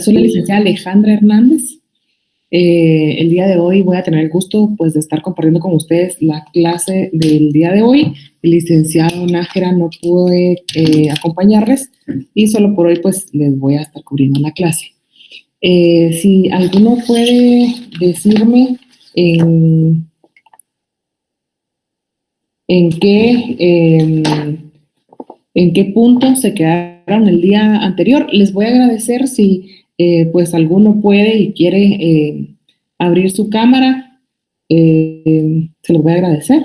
soy la licenciada Alejandra Hernández. El día de hoy voy a tener el gusto pues, de estar compartiendo con ustedes la clase del día de hoy. El licenciado Nájera no pude acompañarles y solo por hoy pues les voy a estar cubriendo la clase. Si alguno puede decirme en qué punto se quedaron el día anterior. Les voy a agradecer si pues alguno puede y quiere abrir su cámara, se los voy a agradecer.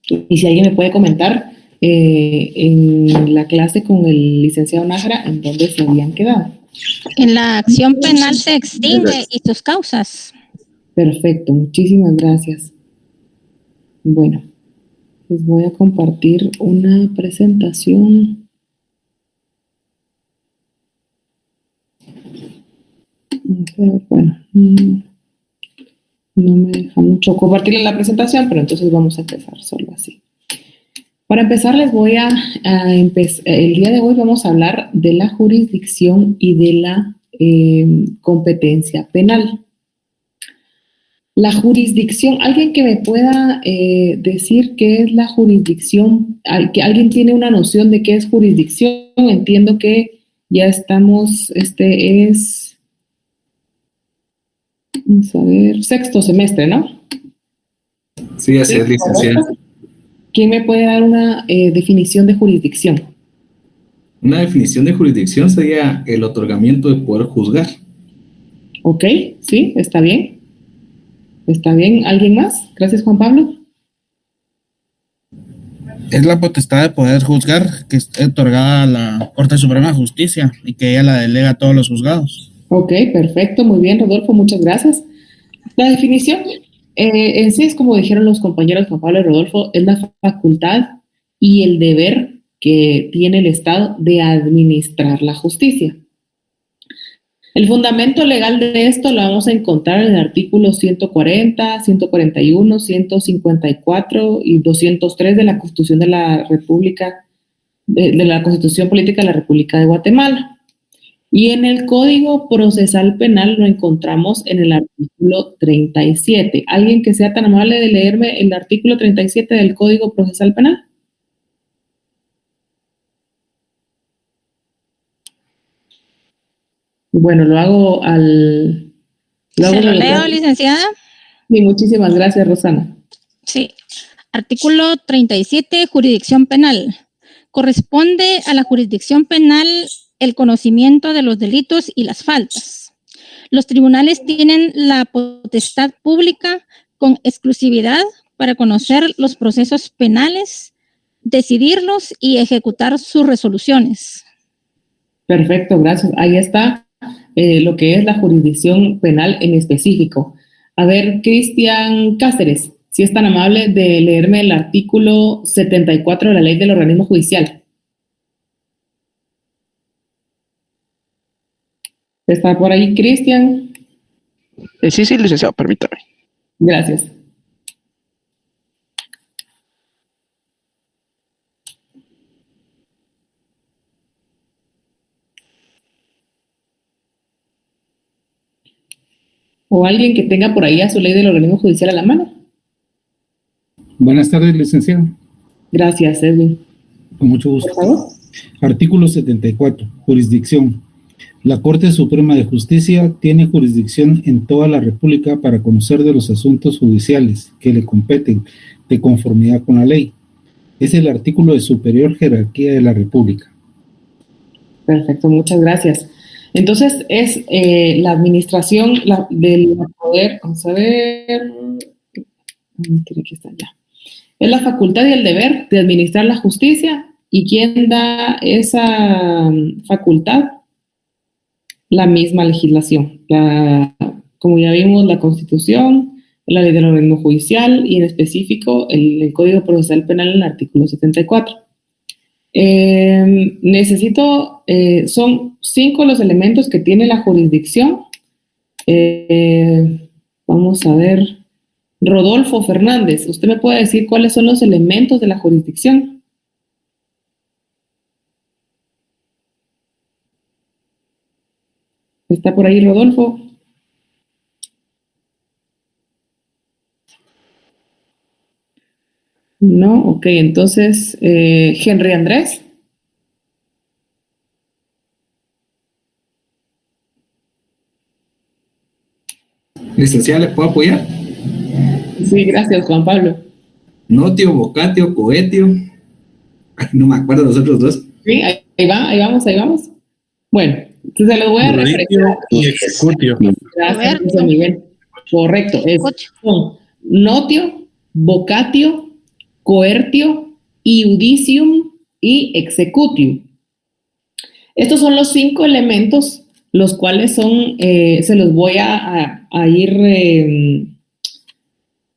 Y si alguien me puede comentar en la clase con el licenciado Nájera, ¿en dónde se habían quedado? En la acción penal se extingue y sus causas. Perfecto, muchísimas gracias. Bueno, les voy a compartir una presentación. Bueno, no me deja mucho compartirles la presentación, pero entonces vamos a empezar solo así. Para empezar, les voy a empezar. El día de hoy vamos a hablar de la jurisdicción y de la competencia penal. La jurisdicción, alguien que me pueda decir qué es la jurisdicción, que alguien tiene una noción de qué es jurisdicción. Entiendo que ya estamos, vamos a ver, sexto semestre, ¿no? Sí, así es, licenciada. ¿Quién me puede dar una definición de jurisdicción? Una definición de jurisdicción sería el otorgamiento de poder juzgar. Ok, sí, está bien. Está bien. ¿Alguien más? Gracias, Juan Pablo. Es la potestad de poder juzgar que está otorgada a la Corte Suprema de Justicia y que ella la delega a todos los juzgados. Ok, perfecto. Muy bien, Rodolfo. Muchas gracias. La definición en sí es como dijeron los compañeros Juan Pablo y Rodolfo, es la facultad y el deber que tiene el Estado de administrar la justicia. El fundamento legal de esto lo vamos a encontrar en el artículo 140, 141, 154 y 203 de la Constitución de la República, de la Constitución Política de la República de Guatemala. Y en el Código Procesal Penal lo encontramos en el artículo 37. ¿Alguien que sea tan amable de leerme el artículo 37 del Código Procesal Penal? Bueno, lo hago al... ¿Se lo leo, licenciada? Sí, muchísimas gracias, Rosana. Sí. Artículo 37, jurisdicción penal. Corresponde a la jurisdicción penal el conocimiento de los delitos y las faltas. Los tribunales tienen la potestad pública con exclusividad para conocer los procesos penales, decidirlos y ejecutar sus resoluciones. Perfecto, gracias. Ahí está lo que es la jurisdicción penal en específico. A ver, Cristian Cáceres, si es tan amable de leerme el artículo 74 de la Ley del Organismo Judicial. ¿Está por ahí, Cristian? Sí, licenciado, permítame. Gracias. ¿O alguien que tenga por ahí a su ley del organismo judicial a la mano? Buenas tardes, licenciado. Gracias, Edwin. Con mucho gusto. Por favor. Artículo 74. Jurisdicción. La Corte Suprema de Justicia tiene jurisdicción en toda la República para conocer de los asuntos judiciales que le competen de conformidad con la ley. Es el artículo de superior jerarquía de la República. Perfecto, muchas gracias. Entonces, es la administración del poder, vamos a ver, tiene que estar ya. Es la facultad y el deber de administrar la justicia. ¿Y quién da esa facultad? La misma legislación. Como ya vimos, la Constitución, la Ley del Organismo Judicial y en específico el Código Procesal Penal en el artículo 74. Son 5 los elementos que tiene la jurisdicción. Vamos a ver. Rodolfo Fernández, ¿usted me puede decir cuáles son los elementos de la jurisdicción? ¿Está por ahí Rodolfo? No, ok, entonces, Henry Andrés. Licenciada, ¿le puedo apoyar? Sí, gracias, Juan Pablo. Notio, vocatio, coetio. Ay, no me acuerdo de los otros dos. Sí, ahí vamos. Bueno, entonces se los voy a refrescar. Y executio. Gracias, Roberto. José Miguel. Correcto, son notio, vocatio, coertio, iudicium y executio. Estos son los 5 elementos, los cuales son, se los voy a ir,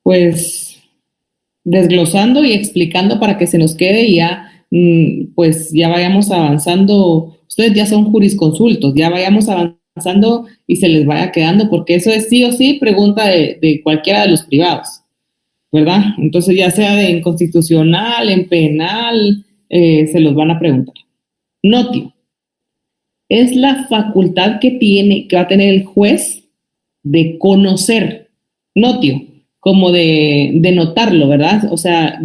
pues, desglosando y explicando para que se nos quede y ya, pues, ya vayamos avanzando. Ustedes ya son jurisconsultos, ya vayamos avanzando y se les vaya quedando, porque eso es sí o sí pregunta de cualquiera de los privados, ¿verdad? Entonces, ya sea en constitucional, en penal, se los van a preguntar. Notio. Es la facultad que va a tener el juez de conocer, notio, como de notarlo, ¿verdad? O sea,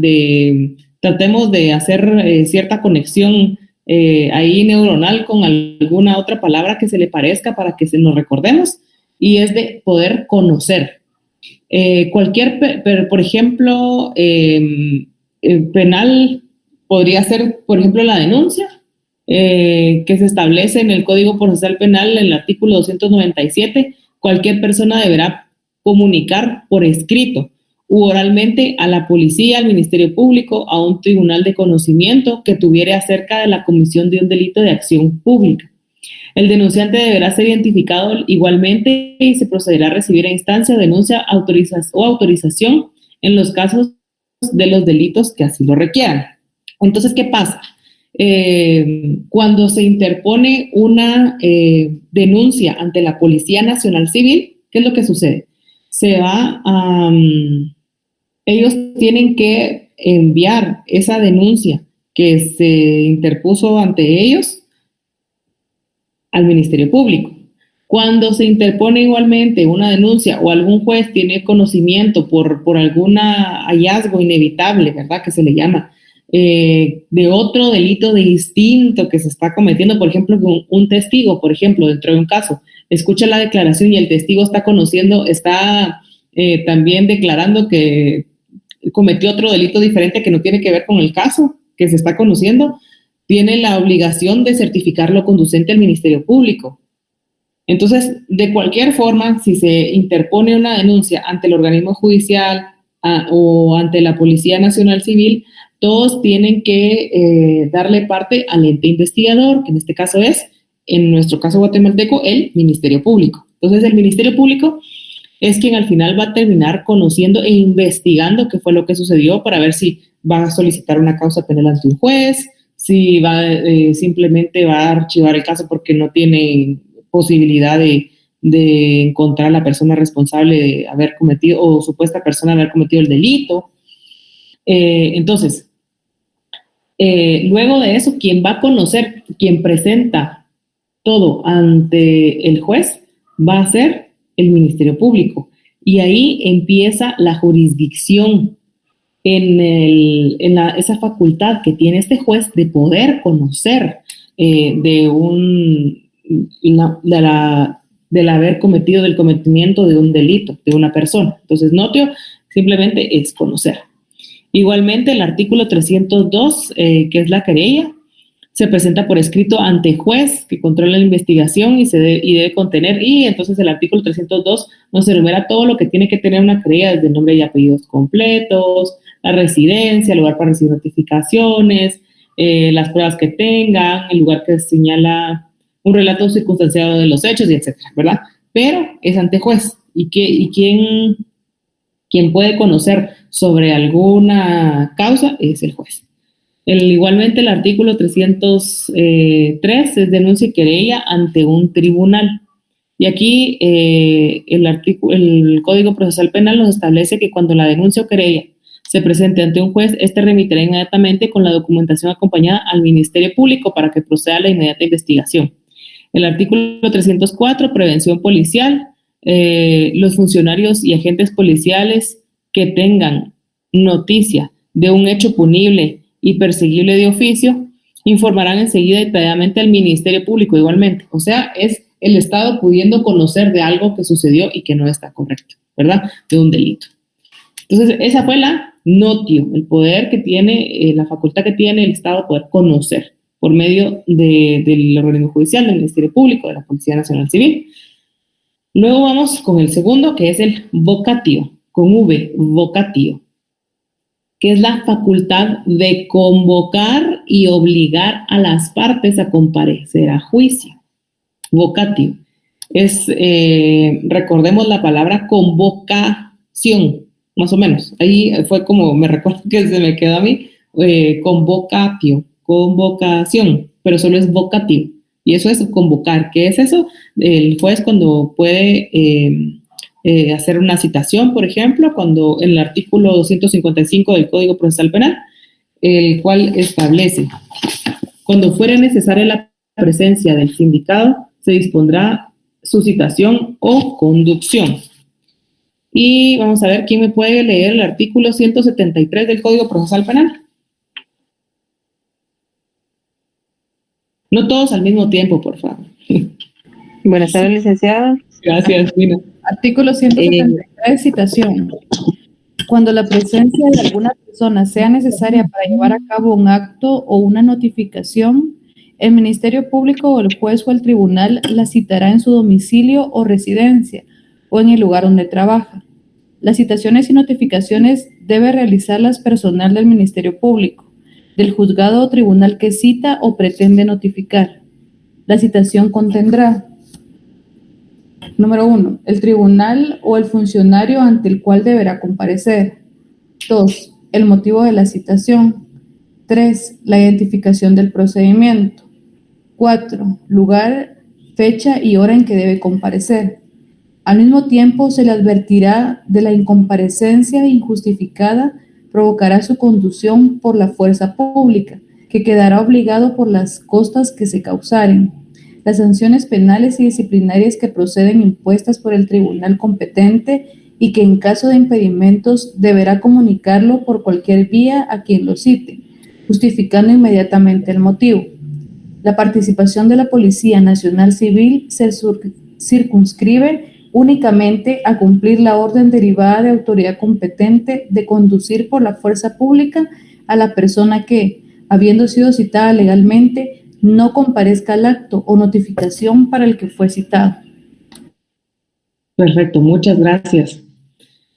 tratemos de hacer cierta conexión ahí neuronal con alguna otra palabra que se le parezca para que se nos recordemos, y es de poder conocer. Por ejemplo, penal podría ser, por ejemplo, la denuncia, que se establece en el Código Procesal Penal, en el artículo 297, cualquier persona deberá comunicar por escrito u oralmente a la policía, al Ministerio Público, a un tribunal de conocimiento que tuviere acerca de la comisión de un delito de acción pública. El denunciante deberá ser identificado igualmente y se procederá a recibir a instancia, denuncia o autorización en los casos de los delitos que así lo requieran. Entonces, ¿qué pasa? Cuando se interpone una denuncia ante la Policía Nacional Civil, ¿qué es lo que sucede? Ellos tienen que enviar esa denuncia que se interpuso ante ellos al Ministerio Público. Cuando se interpone igualmente una denuncia o algún juez tiene conocimiento por algún hallazgo inevitable, ¿verdad?, que se le llama, de otro delito distinto que se está cometiendo, por ejemplo, un testigo, por ejemplo, dentro de un caso, escucha la declaración y el testigo está también declarando que cometió otro delito diferente que no tiene que ver con el caso que se está conociendo, tiene la obligación de certificarlo conducente al Ministerio Público. Entonces, de cualquier forma, si se interpone una denuncia ante el organismo judicial o ante la Policía Nacional Civil, todos tienen que darle parte al ente investigador, que en este caso es, en nuestro caso guatemalteco, el Ministerio Público. Entonces, el Ministerio Público es quien al final va a terminar conociendo e investigando qué fue lo que sucedió para ver si va a solicitar una causa penal ante un juez, si simplemente va a archivar el caso porque no tiene posibilidad de encontrar a la persona responsable de haber cometido, o supuesta persona de haber cometido el delito. Entonces, luego de eso, quien va a conocer, quien presenta todo ante el juez, va a ser el Ministerio Público. Y ahí empieza la jurisdicción en esa facultad que tiene este juez de poder conocer del cometimiento de un delito de una persona. Entonces, notio simplemente es conocer. Igualmente, el artículo 302, que es la querella, se presenta por escrito ante juez que controla la investigación y debe contener, y entonces el artículo 302 nos enumera todo lo que tiene que tener una querella, desde el nombre y apellidos completos, la residencia, el lugar para recibir notificaciones, las pruebas que tengan, el lugar que señala un relato circunstanciado de los hechos, y etcétera, ¿verdad? Pero es ante juez. ¿Y quién puede conocer sobre alguna causa? Es el juez. Igualmente, el artículo 303 es denuncia y querella ante un tribunal. Y aquí el Código Procesal Penal nos establece que cuando la denuncia o querella se presente ante un juez, este remitirá inmediatamente con la documentación acompañada al Ministerio Público para que proceda a la inmediata investigación. El artículo 304, prevención policial. Los funcionarios y agentes policiales que tengan noticia de un hecho punible y perseguible de oficio informarán enseguida y detalladamente al Ministerio Público igualmente. O sea, es el Estado pudiendo conocer de algo que sucedió y que no está correcto, ¿verdad? De un delito. Entonces, esa fue la notio, el poder que tiene, la facultad que tiene el Estado poder conocer por medio del organismo judicial, del Ministerio Público, de la Policía Nacional Civil. Luego vamos con el segundo, que es el vocatio, con V, vocatio, que es la facultad de convocar y obligar a las partes a comparecer a juicio. Vocatio. Recordemos la palabra convocación, más o menos. Ahí fue como, me recuerdo que se me quedó a mí, convocatio, convocación, pero solo es vocatio. Y eso es convocar. ¿Qué es eso? El juez cuando puede hacer una citación, por ejemplo, cuando en el artículo 255 del Código Procesal Penal, el cual establece, cuando fuera necesaria la presencia del sindicado, se dispondrá su citación o conducción. Y vamos a ver quién me puede leer el artículo 173 del Código Procesal Penal. No todos al mismo tiempo, por favor. Buenas tardes, licenciada. Gracias, Nina. Artículo 173, citación. Cuando la presencia de alguna persona sea necesaria para llevar a cabo un acto o una notificación, el Ministerio Público o el juez o el tribunal la citará en su domicilio o residencia o en el lugar donde trabaja. Las citaciones y notificaciones debe realizarlas personal del Ministerio Público, del juzgado o tribunal que cita o pretende notificar. La citación contendrá: número 1, el tribunal o el funcionario ante el cual deberá comparecer. 2, el motivo de la citación. 3, la identificación del procedimiento. 4, lugar, fecha y hora en que debe comparecer. Al mismo tiempo, se le advertirá de la incomparecencia injustificada provocará su conducción por la fuerza pública, que quedará obligado por las costas que se causaren. Las sanciones penales y disciplinarias que proceden impuestas por el tribunal competente y que en caso de impedimentos deberá comunicarlo por cualquier vía a quien lo cite, justificando inmediatamente el motivo. La participación de la Policía Nacional Civil se circunscribe únicamente a cumplir la orden derivada de autoridad competente de conducir por la fuerza pública a la persona que, habiendo sido citada legalmente, no comparezca al acto o notificación para el que fue citado. Perfecto, muchas gracias.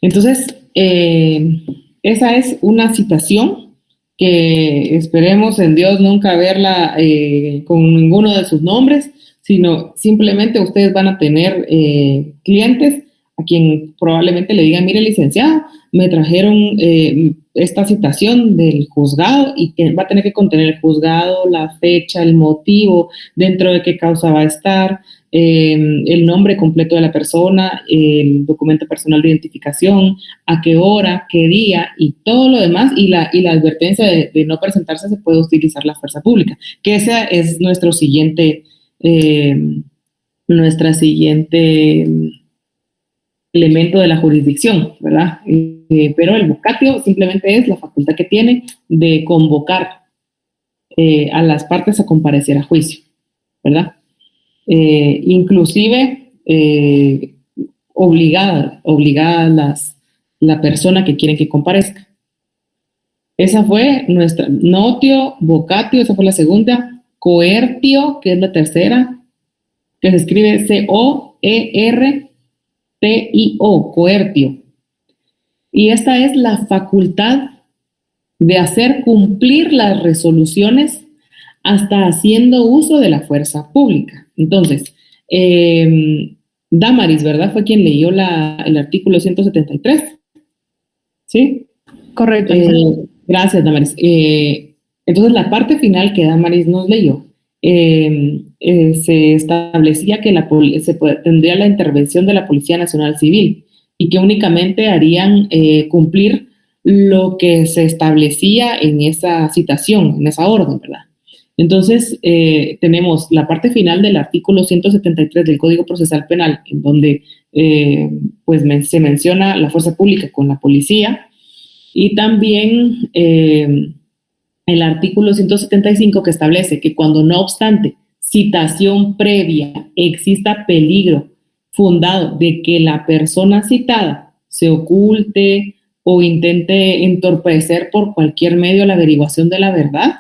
Entonces, esa es una citación que esperemos en Dios nunca verla con ninguno de sus nombres, sino simplemente ustedes van a tener clientes a quien probablemente le digan: mire, licenciado, me trajeron esta citación del juzgado y va a tener que contener el juzgado, la fecha, el motivo, dentro de qué causa va a estar, el nombre completo de la persona, el documento personal de identificación, a qué hora, qué día y todo lo demás, y la advertencia de no presentarse. Se puede utilizar la fuerza pública, que ese es nuestra siguiente elemento de la jurisdicción, ¿verdad? Pero el vocatio simplemente es la facultad que tiene de convocar a las partes a comparecer a juicio, ¿verdad? Inclusive obligada la persona que quieren que comparezca. Esa fue nuestra notio, vocatio, esa fue la segunda. Coertio, que es la tercera, que se escribe C-O-E-R-T-I-O, coertio. Y esta es la facultad de hacer cumplir las resoluciones hasta haciendo uso de la fuerza pública. Entonces, Damaris, ¿verdad? Fue quien leyó el artículo 173. ¿Sí? Correcto. Gracias, Damaris. Entonces, la parte final que Damaris nos leyó, se establecía que tendría la intervención de la Policía Nacional Civil y que únicamente harían cumplir lo que se establecía en esa citación, en esa orden, ¿verdad? Entonces, tenemos la parte final del artículo 173 del Código Procesal Penal, en donde pues se menciona la fuerza pública con la policía, y también el artículo 175, que establece que cuando no obstante citación previa exista peligro fundado de que la persona citada se oculte o intente entorpecer por cualquier medio la averiguación de la verdad,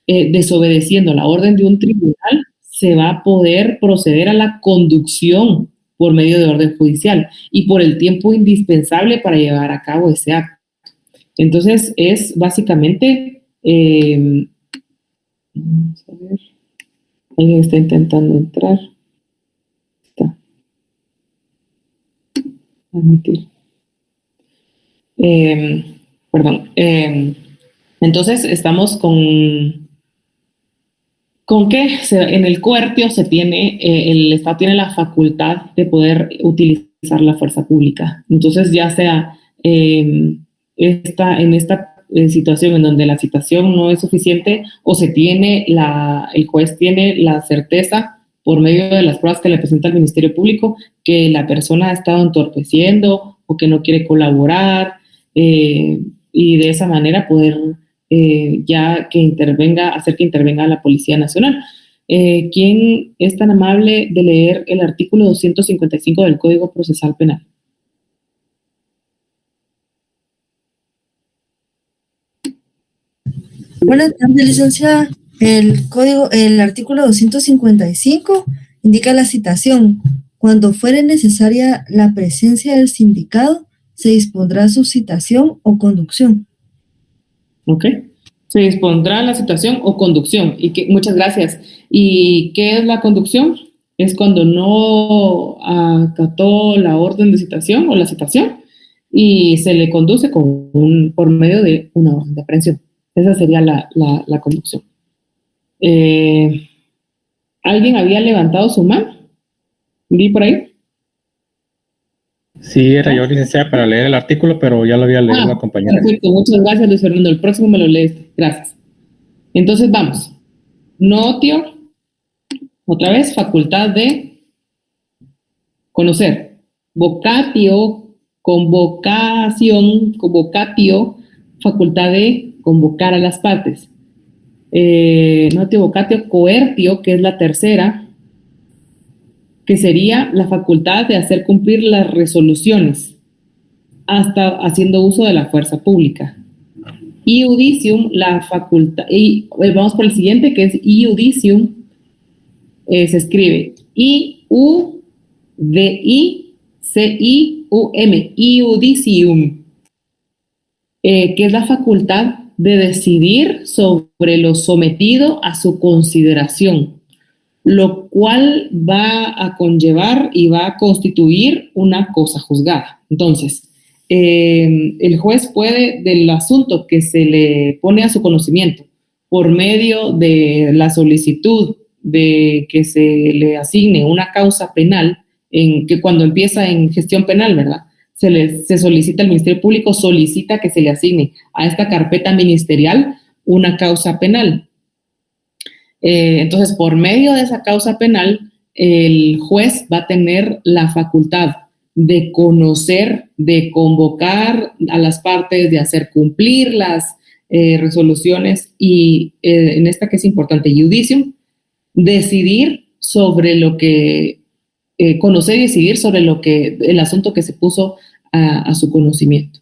desobedeciendo la orden de un tribunal, se va a poder proceder a la conducción por medio de orden judicial y por el tiempo indispensable para llevar a cabo ese acto. Entonces, es básicamente, vamos a ver, alguien está intentando entrar. Está. Admitir. Perdón. Entonces, estamos con que en el coertio se tiene, el Estado tiene la facultad de poder utilizar la fuerza pública. Entonces, ya sea en esta situación en donde la citación no es suficiente, o se tiene el juez tiene la certeza por medio de las pruebas que le presenta el Ministerio Público que la persona ha estado entorpeciendo o que no quiere colaborar, y de esa manera poder ya que hacer que intervenga la Policía Nacional. ¿Quién es tan amable de leer el artículo 255 del Código Procesal Penal? Buenas tardes, licenciada. El artículo 255 indica la citación. Cuando fuere necesaria la presencia del sindicado, se dispondrá su citación o conducción. Ok. Se dispondrá la citación o conducción. Muchas gracias. ¿Y qué es la conducción? Es cuando no acató la orden de citación o la citación y se le conduce por medio de una orden de aprehensión. Esa sería la conducción. ¿Alguien había levantado su mano? ¿Vi por ahí? Sí, era yo, licenciada, para leer el artículo, pero ya lo había leído la compañera. Perfecto, muchas gracias, Luis Fernando. El próximo me lo lees. Gracias. Entonces, vamos. Notio, otra vez, facultad de conocer. Vocatio, convocación, convocatio, facultad de convocar a las partes. Notio, vocatio, coertio, que es la tercera, que sería la facultad de hacer cumplir las resoluciones, hasta haciendo uso de la fuerza pública. Iudicium, la facultad, y vamos por el siguiente, que es iudicium, se escribe I-U-D-I-C-I-U-M, iudicium, que es la facultad de decidir sobre lo sometido a su consideración, lo cual va a conllevar y va a constituir una cosa juzgada. Entonces, el juez puede, del asunto que se le pone a su conocimiento, por medio de la solicitud de que se le asigne una causa penal, que cuando empieza en gestión penal, ¿verdad? Se solicita, el Ministerio Público solicita que se le asigne a esta carpeta ministerial una causa penal. Entonces, por medio de esa causa penal, el juez va a tener la facultad de conocer, de convocar a las partes, de hacer cumplir las resoluciones y, en esta que es importante, iudicium, decidir sobre lo que, conocer y decidir sobre el asunto que se puso a su conocimiento.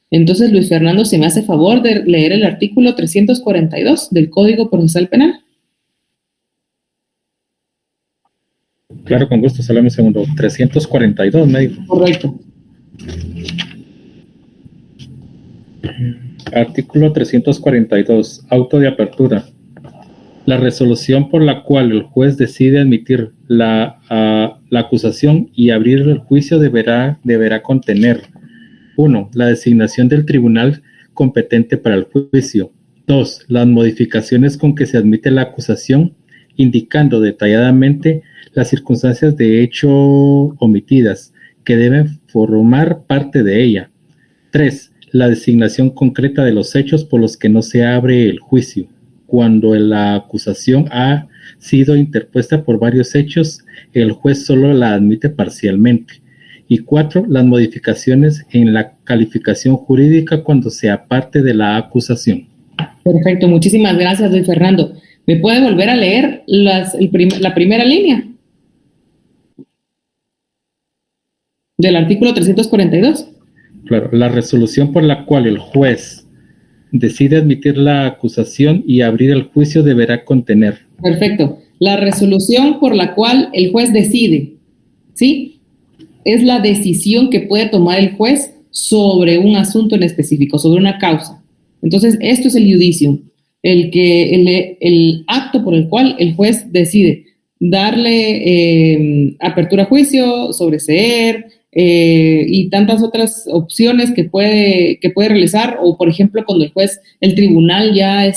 Entonces, Luis Fernando, ¿se me hace favor de leer el artículo 342 del Código Procesal Penal? Claro, con gusto, solo un segundo. 342, me dijo. Correcto. Artículo 342, auto de apertura. La resolución por la cual el juez decide admitir la acusación y abrir el juicio deberá contener: 1. La designación del tribunal competente para el juicio. 2. Las modificaciones con que se admite la acusación, indicando detalladamente las circunstancias de hecho omitidas que deben formar parte de ella. 3. La designación concreta de los hechos por los que no se abre el juicio. cuando la acusación ha sido interpuesta por varios hechos, el juez solo la admite parcialmente. Y 4, las modificaciones en la calificación jurídica cuando sea parte de la acusación. Perfecto, muchísimas gracias, Luis Fernando. ¿Me puede volver a leer la primera línea del artículo 342? Claro, la resolución por la cual el juez decide admitir la acusación y abrir el juicio deberá contener. Perfecto. La resolución por la cual el juez decide, ¿sí? Es la decisión que puede tomar el juez sobre un asunto en específico, sobre una causa. Entonces, esto es el judicium, el acto por el cual el juez decide darle apertura a juicio, sobreseer, y tantas otras opciones que puede realizar, o por ejemplo cuando el tribunal ya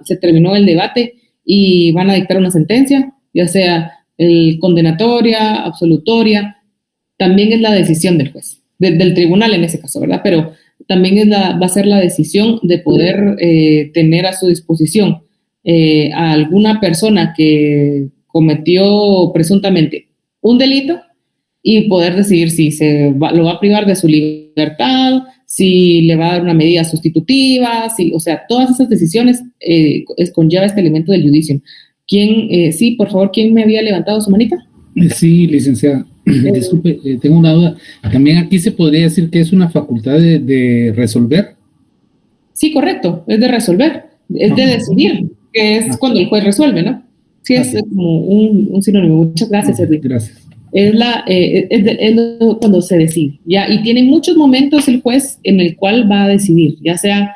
se terminó el debate y van a dictar una sentencia, ya sea condenatoria, absolutoria, también es la decisión del juez, del tribunal en ese caso, ¿verdad? Pero también va a ser la decisión de poder tener a su disposición a alguna persona que cometió presuntamente un delito y poder decidir si lo va a privar de su libertad, si le va a dar una medida sustitutiva, o sea, todas esas decisiones conlleva este elemento del judicium. Sí, por favor, ¿quién me había levantado su manita? Sí, licenciada. Disculpe, tengo una duda. También aquí se podría decir que es una facultad de resolver. Sí, correcto, es de resolver, es de decidir, que es cuando el juez resuelve, ¿no? Sí, es como un sinónimo. Muchas gracias, Edwin. Gracias. Es cuando se decide, ¿ya? Y tiene muchos momentos el juez en el cual va a decidir, ya sea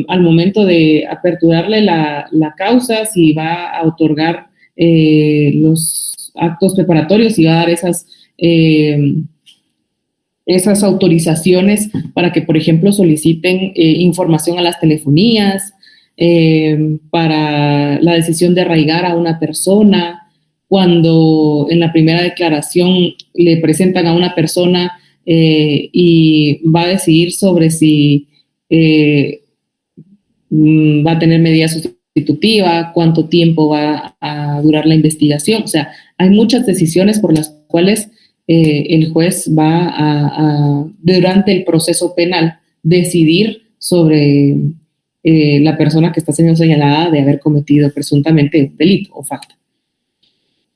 al momento de aperturarle la causa, si va a otorgar los actos preparatorios y va a dar esas autorizaciones para que, por ejemplo, soliciten información a las telefonías, para la decisión de arraigar a una persona, cuando en la primera declaración le presentan a una persona y va a decidir sobre si va a tener medida sustitutiva, cuánto tiempo va a durar la investigación. O sea, hay muchas decisiones por las cuales el juez va durante el proceso penal, decidir sobre la persona que está siendo señalada de haber cometido presuntamente delito o falta.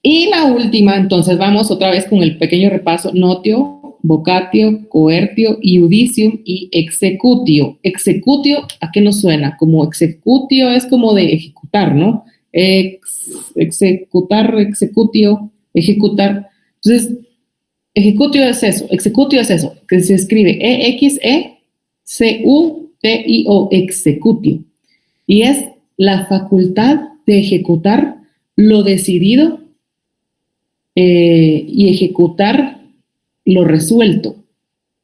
Y la última, entonces vamos otra vez con el pequeño repaso: notio, vocatio, coertio, iudicium y executio. Executio, ¿a qué nos suena? Como executio es como de ejecutar, ¿no? Executar, executio, ejecutar. Entonces, executio es eso, que se escribe E-X-E-C-U-T-I-O, executio. Y es la facultad de ejecutar lo decidido y ejecutar lo resuelto.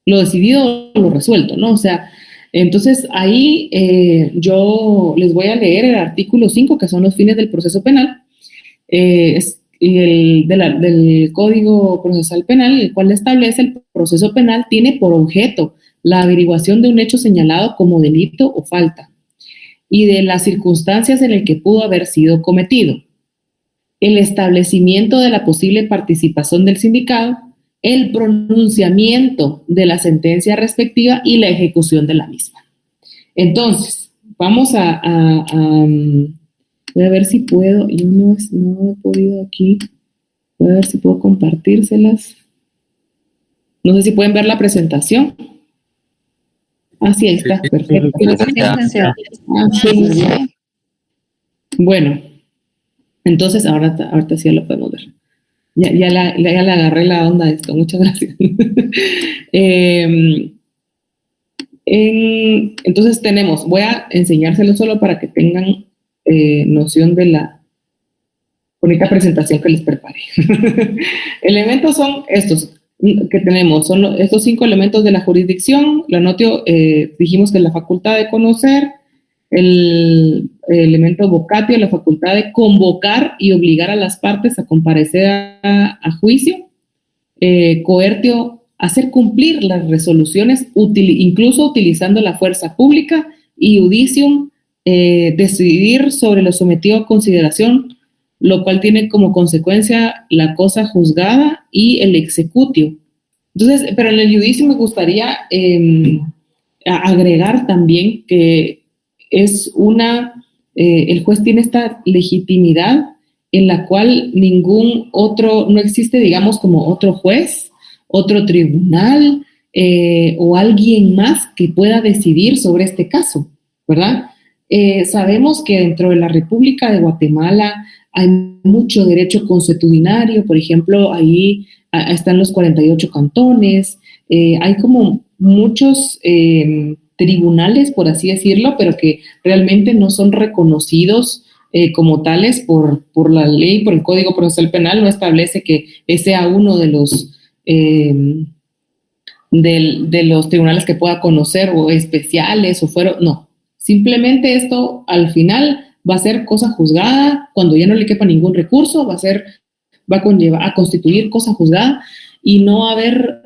Lo decidido o lo resuelto, ¿no? O sea, entonces ahí yo les voy a leer el artículo 5, que son los fines del proceso penal. Del Código Procesal Penal, el cual establece el proceso penal tiene por objeto la averiguación de un hecho señalado como delito o falta y de las circunstancias en las que pudo haber sido cometido, el establecimiento de la posible participación del sindicado, el pronunciamiento de la sentencia respectiva y la ejecución de la misma. Entonces, vamos voy a ver si puedo, yo no he podido aquí, voy a ver si puedo compartírselas. No sé si pueden ver la presentación. Sí, ahí está, perfecto. Sí. Bueno, entonces ahorita sí ya lo podemos ver. Ya le agarré la onda a esto, muchas gracias. Entonces voy a enseñárselo solo para que tengan noción de la bonita presentación que les preparé. Elementos son estos que tenemos, son estos 5 elementos de la jurisdicción. La notio, dijimos que es la facultad de conocer, el elemento vocatio, la facultad de convocar y obligar a las partes a comparecer a juicio, coertio, hacer cumplir las resoluciones, incluso utilizando la fuerza pública, y iudicium, decidir sobre lo sometido a consideración, lo cual tiene como consecuencia la cosa juzgada y el executio. Entonces, pero en el judicio me gustaría agregar también que es el juez tiene esta legitimidad en la cual no existe, digamos, como otro juez, otro tribunal o alguien más que pueda decidir sobre este caso, ¿verdad? Sabemos que dentro de la República de Guatemala hay mucho derecho consuetudinario, por ejemplo, ahí están los 48 cantones, hay como muchos tribunales, por así decirlo, pero que realmente no son reconocidos como tales por la ley, por el Código Procesal Penal, no establece que sea uno de los tribunales que pueda conocer o especiales no. Simplemente esto al final va a ser cosa juzgada, cuando ya no le quepa ningún recurso, va a constituir cosa juzgada y no va a haber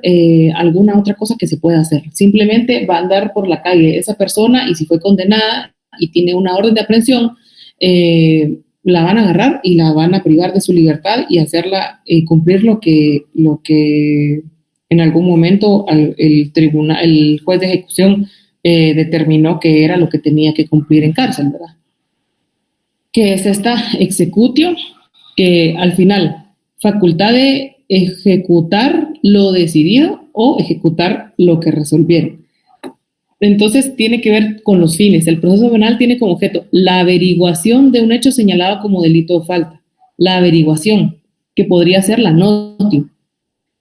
alguna otra cosa que se pueda hacer. Simplemente va a andar por la calle esa persona y si fue condenada y tiene una orden de aprehensión, la van a agarrar y la van a privar de su libertad y hacerla cumplir lo que en algún momento el juez de ejecución determinó que era lo que tenía que cumplir en cárcel, ¿verdad? Que es esta executio, que al final, facultad de ejecutar lo decidido o ejecutar lo que resolvieron. Entonces, tiene que ver con los fines. El proceso penal tiene como objeto la averiguación de un hecho señalado como delito o falta. La averiguación, que podría ser la notio.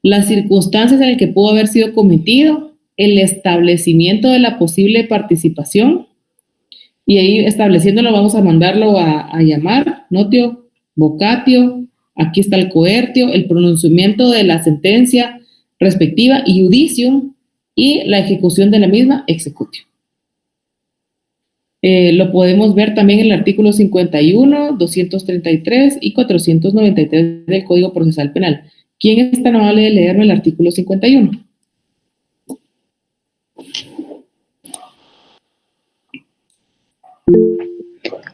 Las circunstancias en las que pudo haber sido cometido, el establecimiento de la posible participación, y ahí estableciéndolo vamos a mandarlo a llamar, notio, vocatio, aquí está el coertio, el pronunciamiento de la sentencia respectiva y judicium, y la ejecución de la misma, executio. Lo podemos ver también en el artículo 51, 233 y 493 del Código Procesal Penal. ¿Quién es tan amable de leerme el artículo 51?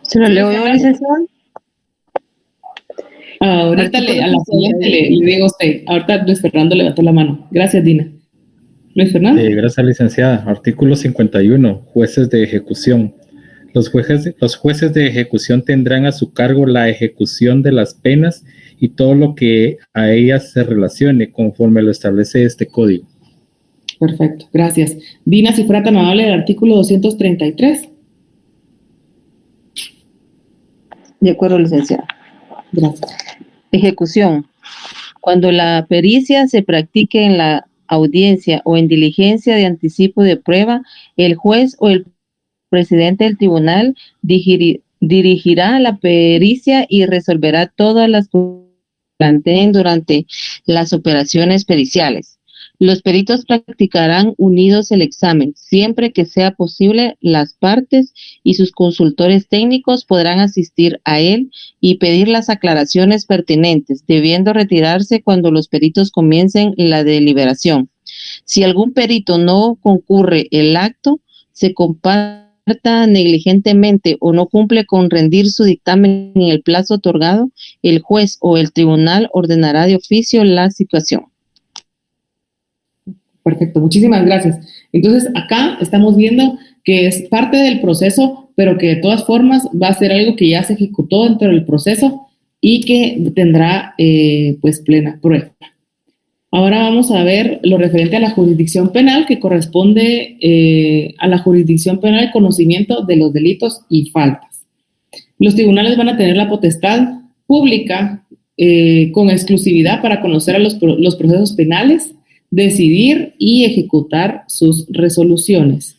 ¿Se lo leo yo, licenciado? Ahorita a la siguiente le digo a usted. Ahorita Luis Fernando levantó la mano. Gracias, Dina. Luis Fernando. Gracias, licenciada. Artículo 51. Jueces de ejecución. Los jueces de ejecución tendrán a su cargo la ejecución de las penas y todo lo que a ellas se relacione conforme lo establece este código. Perfecto, gracias. Dina, si fuera tan amable, el artículo 233. De acuerdo, licenciada. Gracias. Ejecución. Cuando la pericia se practique en la audiencia o en diligencia de anticipo de prueba, el juez o el presidente del tribunal dirigirá la pericia y resolverá todas las que planteen durante las operaciones periciales. Los peritos practicarán unidos el examen. Siempre que sea posible, las partes y sus consultores técnicos podrán asistir a él y pedir las aclaraciones pertinentes, debiendo retirarse cuando los peritos comiencen la deliberación. Si algún perito no concurre el acto, se comparta negligentemente o no cumple con rendir su dictamen en el plazo otorgado, el juez o el tribunal ordenará de oficio la situación. Perfecto, muchísimas gracias. Entonces, acá estamos viendo que es parte del proceso, pero que de todas formas va a ser algo que ya se ejecutó dentro del proceso y que tendrá pues plena prueba. Ahora vamos a ver lo referente a la jurisdicción penal, que corresponde a la jurisdicción penal el conocimiento de los delitos y faltas. Los tribunales van a tener la potestad pública con exclusividad para conocer a los procesos penales, decidir y ejecutar sus resoluciones.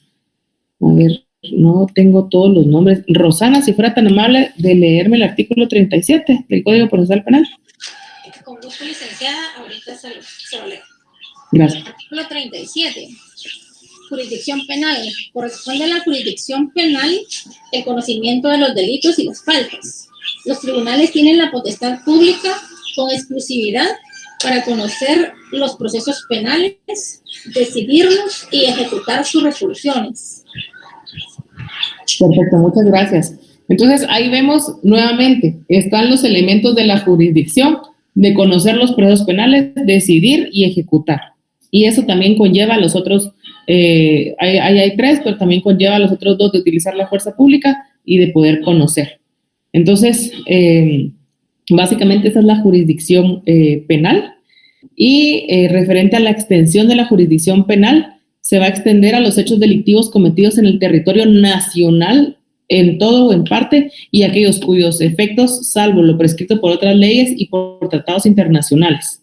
A ver, no tengo todos los nombres. Rosana, si fuera tan amable de leerme el artículo 37 del Código Procesal Penal. Con gusto, licenciada, ahorita se lo leo. Gracias. Artículo 37. Jurisdicción penal. Corresponde a la jurisdicción penal el conocimiento de los delitos y las faltas. Los tribunales tienen la potestad pública con exclusividad para conocer los procesos penales, decidirlos y ejecutar sus resoluciones. Perfecto, muchas gracias. Entonces, ahí vemos nuevamente, están los elementos de la jurisdicción, de conocer los procesos penales, decidir y ejecutar. Y eso también conlleva a los otros, hay tres, pero también conlleva a los otros dos de utilizar la fuerza pública y de poder conocer. Entonces, básicamente esa es la jurisdicción penal. Y referente a la extensión de la jurisdicción penal, se va a extender a los hechos delictivos cometidos en el territorio nacional, en todo o en parte, y aquellos cuyos efectos, salvo lo prescrito por otras leyes y por tratados internacionales.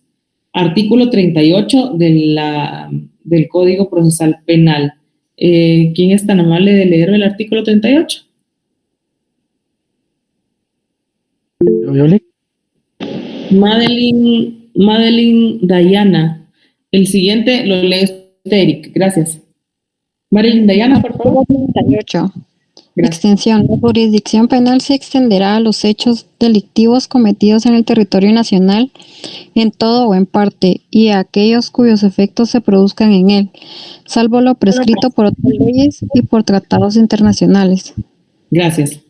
Artículo 38 del Código Procesal Penal. ¿Quién es tan amable de leer el artículo 38? Madeline Dayana. El siguiente lo lee Eric. Gracias. Madeline Dayana, por favor. 38. Extensión. La jurisdicción penal se extenderá a los hechos delictivos cometidos en el territorio nacional, en todo o en parte, y a aquellos cuyos efectos se produzcan en él, salvo lo prescrito por otras leyes y por tratados internacionales. Gracias.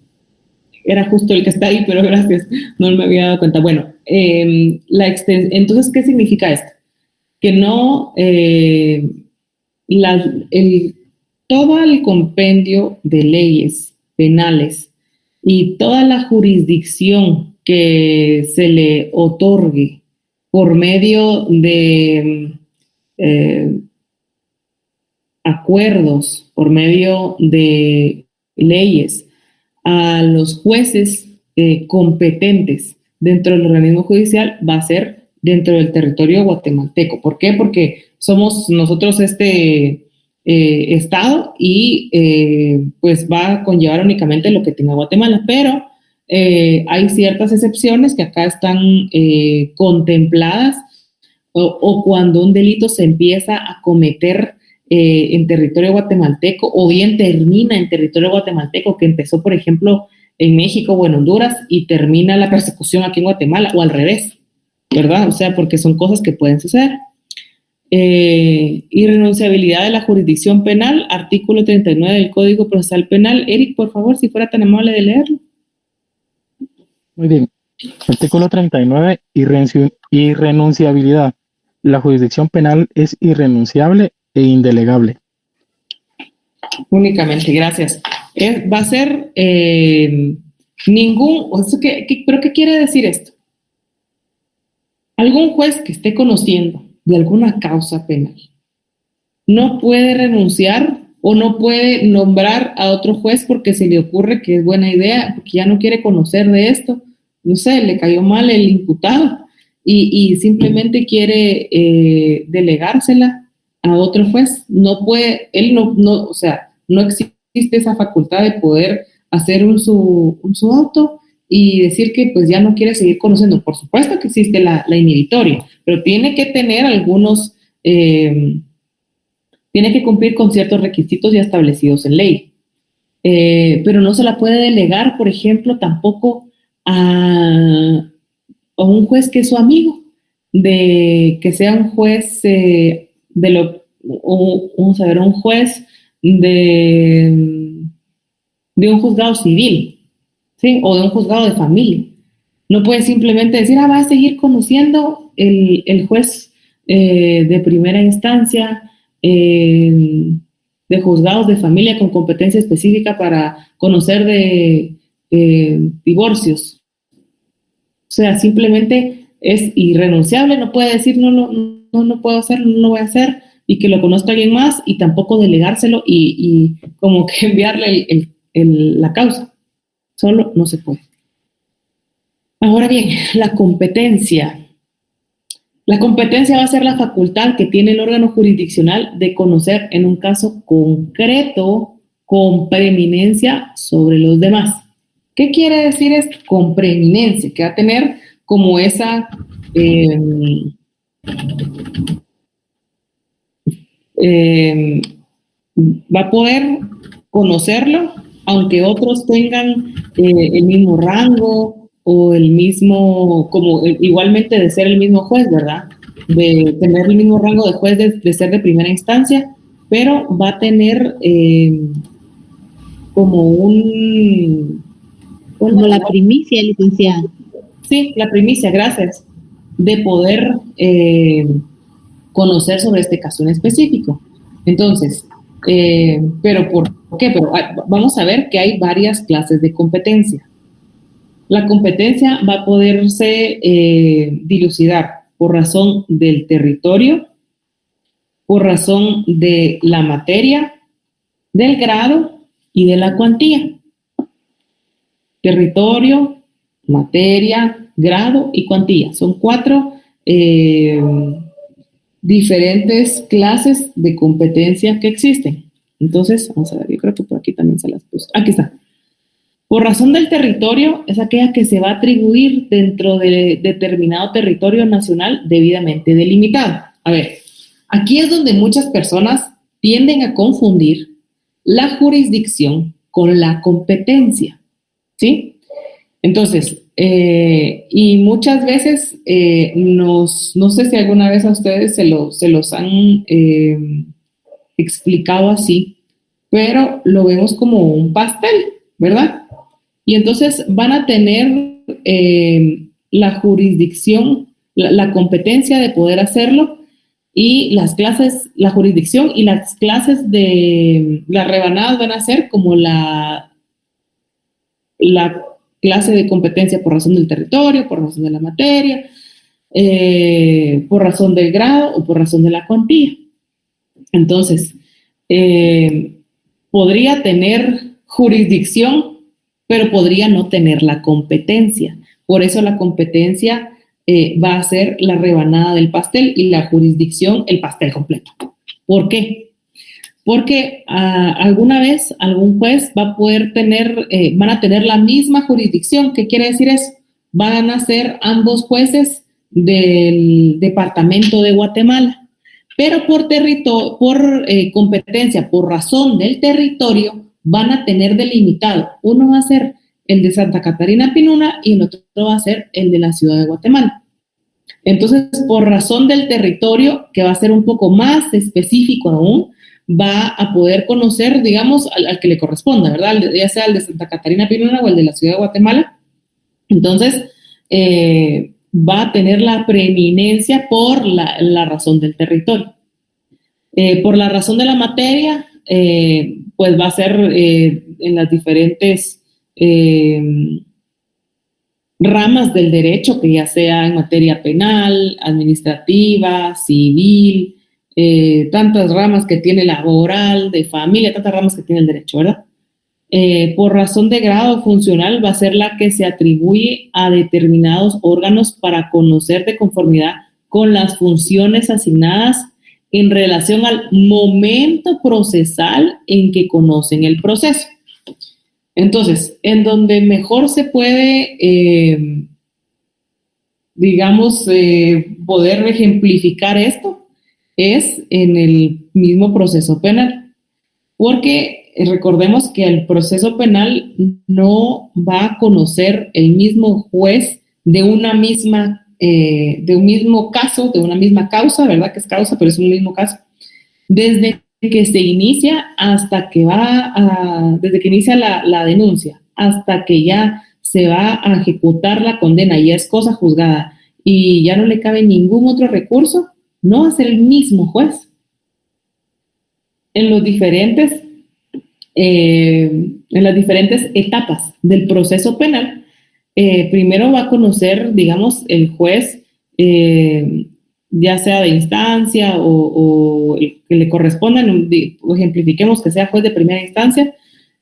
Era justo el que está ahí, pero gracias. No me había dado cuenta. Bueno, entonces, ¿qué significa esto? Que no, todo el compendio de leyes penales y toda la jurisdicción que se le otorgue por medio de acuerdos, por medio de leyes, a los jueces competentes dentro del organismo judicial va a ser dentro del territorio guatemalteco. ¿Por qué? Porque somos nosotros Estado y pues va a conllevar únicamente lo que tenga Guatemala, pero hay ciertas excepciones que acá están contempladas o cuando un delito se empieza a cometer en territorio guatemalteco o bien termina en territorio guatemalteco, que empezó, por ejemplo, en México o en Honduras y termina la persecución aquí en Guatemala, o al revés, ¿verdad? O sea, porque son cosas que pueden suceder. Irrenunciabilidad de la jurisdicción penal, artículo 39 del Código Procesal Penal. Eric, por favor, si fuera tan amable de leerlo. Muy bien. Artículo 39, irrenunciabilidad. La jurisdicción penal es irrenunciable e indelegable. Únicamente, gracias. Va a ser ¿pero qué quiere decir esto? Algún juez que esté conociendo de alguna causa penal no puede renunciar o no puede nombrar a otro juez porque se le ocurre que es buena idea, porque ya no quiere conocer de esto, no sé, le cayó mal el imputado y simplemente quiere delegársela a otro juez. No puede, él o sea, no existe esa facultad de poder hacer un su auto y decir que pues ya no quiere seguir conociendo. Por supuesto que existe la inhibitoria, pero tiene que tener algunos, tiene que cumplir con ciertos requisitos ya establecidos en ley. Pero no se la puede delegar, por ejemplo, tampoco a un juez que es su amigo, de que sea un juez vamos a ver, un juez de un juzgado civil, ¿sí? O de un juzgado de familia. No puede simplemente decir, va a seguir conociendo el juez de primera instancia, de juzgados de familia con competencia específica para conocer de divorcios. O sea, simplemente es irrenunciable, no puede decir no puedo hacerlo, no lo voy a hacer, y que lo conozca alguien más, y tampoco delegárselo y como que enviarle la causa. Solo no se puede. Ahora bien, la competencia. La competencia va a ser la facultad que tiene el órgano jurisdiccional de conocer en un caso concreto con preeminencia sobre los demás. ¿Qué quiere decir esto? Con preeminencia, que va a tener como esa va a poder conocerlo aunque otros tengan el mismo rango o el mismo, como igualmente de ser el mismo juez, ¿verdad? De tener el mismo rango de juez de ser de primera instancia, pero va a tener como un... Como la primicia, licenciada. Sí, la primicia, gracias, de poder conocer sobre este caso en específico. Entonces, ¿pero por qué? Pero vamos a ver que hay varias clases de competencia. La competencia va a poderse dilucidar por razón del territorio, por razón de la materia, del grado y de la cuantía. Territorio, materia, grado y cuantía. Son 4 diferentes clases de competencia que existen. Entonces, vamos a ver, yo creo que por aquí también se las puse. Aquí está. Por razón del territorio, es aquella que se va a atribuir dentro de determinado territorio nacional debidamente delimitado. A ver, aquí es donde muchas personas tienden a confundir la jurisdicción con la competencia, ¿sí? Entonces, y muchas veces no sé si alguna vez a ustedes se los han explicado así, pero lo vemos como un pastel, ¿verdad? Y entonces van a tener la jurisdicción, la competencia de poder hacerlo, y las clases, la jurisdicción y las clases de las rebanadas van a ser como la clase de competencia por razón del territorio, por razón de la materia, por razón del grado o por razón de la cuantía. Entonces, podría tener jurisdicción, pero podría no tener la competencia. Por eso la competencia va a ser la rebanada del pastel y la jurisdicción el pastel completo. ¿Por qué? Porque alguna vez algún juez va a poder tener, van a tener la misma jurisdicción. ¿Qué quiere decir eso? Van a ser ambos jueces del departamento de Guatemala, pero por competencia, por razón del territorio, van a tener delimitado. Uno va a ser el de Santa Catarina Pinuna y el otro va a ser el de la ciudad de Guatemala. Entonces, por razón del territorio, que va a ser un poco más específico aún, va a poder conocer, digamos, al que le corresponda, ¿verdad? Ya sea el de Santa Catarina Pinuna o el de la ciudad de Guatemala. Entonces, va a tener la preeminencia por la razón del territorio. Por la razón de la materia, pues va a ser en las diferentes ramas del derecho, que ya sea en materia penal, administrativa, civil, tantas ramas que tiene laboral, de familia, tantas ramas que tiene el derecho, ¿verdad? Por razón de grado funcional va a ser la que se atribuye a determinados órganos para conocer de conformidad con las funciones asignadas en relación al momento procesal en que conocen el proceso. Entonces, en donde mejor se puede, poder ejemplificar esto es en el mismo proceso penal, porque recordemos que el proceso penal no va a conocer el mismo juez de una misma, de un mismo caso, de una misma causa, ¿verdad? Que es causa, pero es un mismo caso, desde que se inicia hasta que desde que inicia la denuncia, hasta que ya se va a ejecutar la condena y es cosa juzgada y ya no le cabe ningún otro recurso, no va a ser el mismo juez. En las diferentes etapas del proceso penal, primero va a conocer, digamos, el juez, ya sea de instancia o el que le corresponda, ejemplifiquemos que sea juez de primera instancia,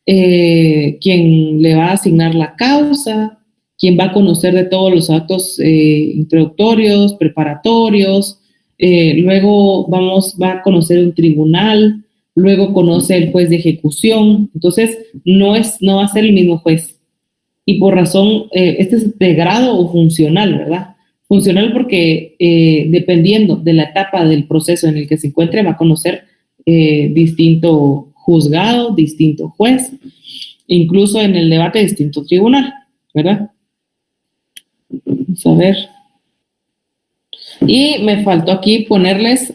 quien le va a asignar la causa, quien va a conocer de todos los actos introductorios, preparatorios, luego va a conocer un tribunal, luego conoce el juez de ejecución. Entonces no va a ser el mismo juez. Y por razón, este es de grado o funcional, ¿verdad? Funcional porque dependiendo de la etapa del proceso en el que se encuentre, va a conocer distinto juzgado, distinto juez, incluso en el debate distinto tribunal, ¿verdad? Vamos a ver. Y me faltó aquí ponerles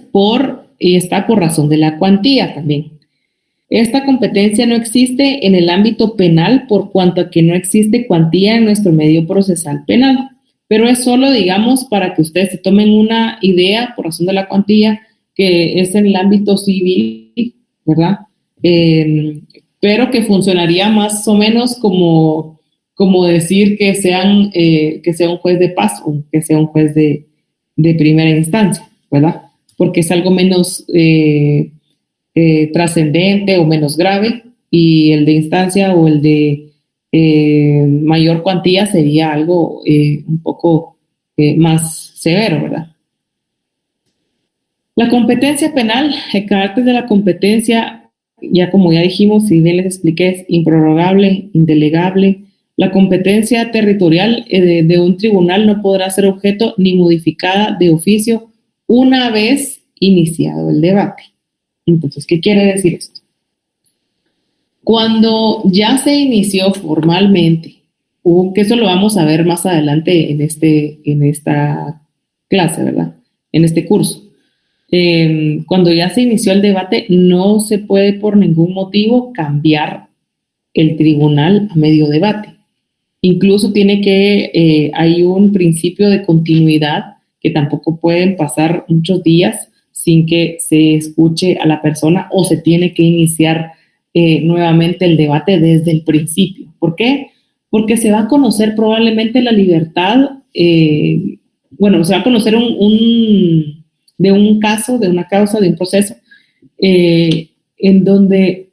y está por razón de la cuantía también. Esta competencia no existe en el ámbito penal por cuanto a que no existe cuantía en nuestro medio procesal penal, pero es solo, digamos, para que ustedes se tomen una idea por razón de la cuantía, que es en el ámbito civil, ¿verdad? Pero que funcionaría más o menos como decir que sea un juez de paz o que sea un juez de primera instancia, ¿verdad? Porque es algo menos trascendente o menos grave, y el de instancia o el de mayor cuantía sería algo un poco más severo, ¿verdad? La competencia penal, el carácter de la competencia, ya como ya dijimos y bien les expliqué, es improrrogable, indelegable. La competencia territorial de un tribunal no podrá ser objeto ni modificada de oficio una vez iniciado el debate. Entonces, ¿qué quiere decir esto? Cuando ya se inició formalmente, que eso lo vamos a ver más adelante en esta clase, ¿verdad? En este curso. Cuando ya se inició el debate, no se puede por ningún motivo cambiar el tribunal a medio debate. Incluso hay un principio de continuidad que tampoco pueden pasar muchos días sin que se escuche a la persona, o se tiene que iniciar nuevamente el debate desde el principio. ¿Por qué? Porque se va a conocer probablemente la libertad, se va a conocer de un caso, de una causa, de un proceso, en donde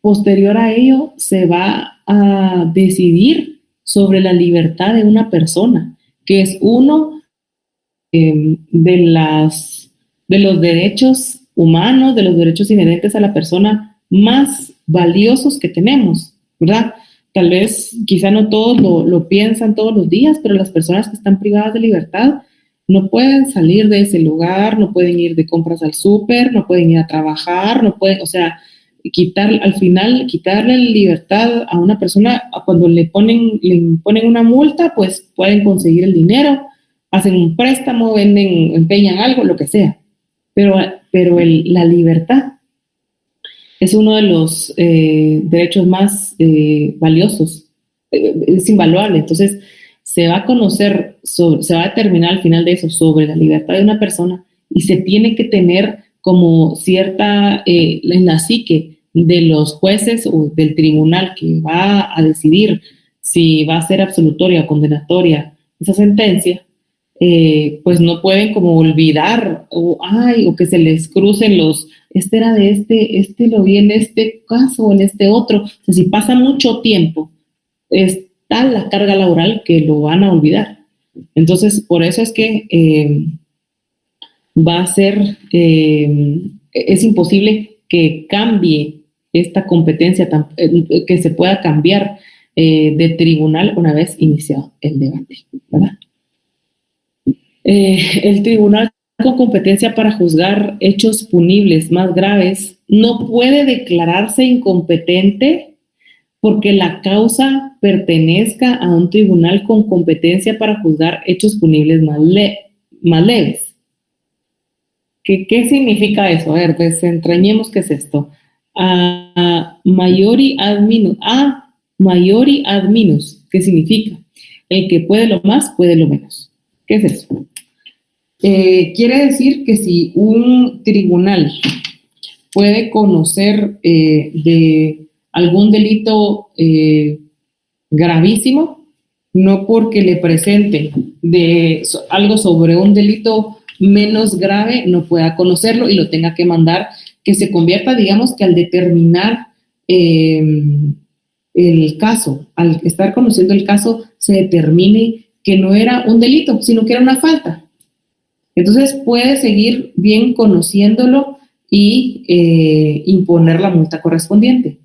posterior a ello se va a decidir sobre la libertad de una persona, que es uno de los derechos humanos, de los derechos inherentes a la persona más valiosos que tenemos, ¿verdad? Tal vez, quizá no todos lo piensan todos los días, pero las personas que están privadas de libertad no pueden salir de ese lugar, no pueden ir de compras al súper, no pueden ir a trabajar, no pueden, quitarle la libertad a una persona, cuando le imponen una multa, pues pueden conseguir el dinero, hacen un préstamo, empeñan algo, lo que sea. Pero la libertad es uno de los derechos más valiosos, es invaluable. Entonces, se va a determinar al final de eso sobre la libertad de una persona, y se tiene que tener como cierta, en la psique de los jueces o del tribunal que va a decidir si va a ser absolutoria o condenatoria esa sentencia, pues no pueden como olvidar o que se les crucen este era de este lo vi en este caso o en este otro. O sea, si pasa mucho tiempo, es tal la carga laboral que lo van a olvidar. Entonces, por eso es que va a ser, es imposible que cambie esta competencia, que se pueda cambiar de tribunal una vez iniciado el debate, ¿verdad? El tribunal con competencia para juzgar hechos punibles más graves no puede declararse incompetente porque la causa pertenezca a un tribunal con competencia para juzgar hechos punibles más leves. ¿Qué significa eso? A ver, desentrañemos qué es esto. A maiori ad minus, ¿qué significa? El que puede lo más, puede lo menos. ¿Qué es eso? Quiere decir que si un tribunal puede conocer de algún delito gravísimo, no porque le presente algo sobre un delito menos grave no pueda conocerlo y lo tenga que mandar, que se convierta, digamos, que al determinar el caso, al estar conociendo el caso, se determine que no era un delito, sino que era una falta. Entonces puede seguir bien conociéndolo y imponer la multa correspondiente.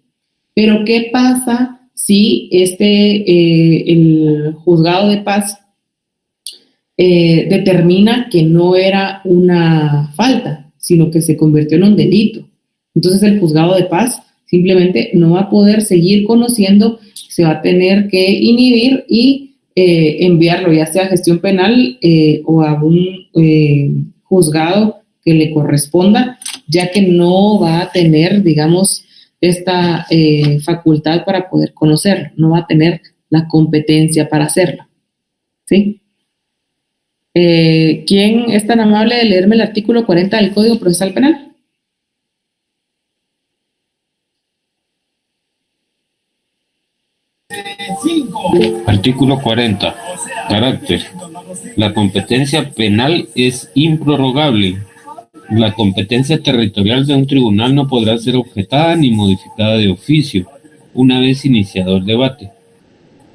Pero ¿qué pasa si el juzgado de paz determina que no era una falta, sino que se convirtió en un delito? Entonces el juzgado de paz simplemente no va a poder seguir conociendo, se va a tener que inhibir y enviarlo ya sea a gestión penal o a un juzgado que le corresponda, ya que no va a tener, digamos, esta facultad para poder conocerlo, no va a tener la competencia para hacerlo. ¿Sí? ¿Quién es tan amable de leerme el artículo 40 del Código Procesal Penal? Artículo 40. Carácter. La competencia penal es improrrogable. La competencia territorial de un tribunal no podrá ser objetada ni modificada de oficio, una vez iniciado el debate.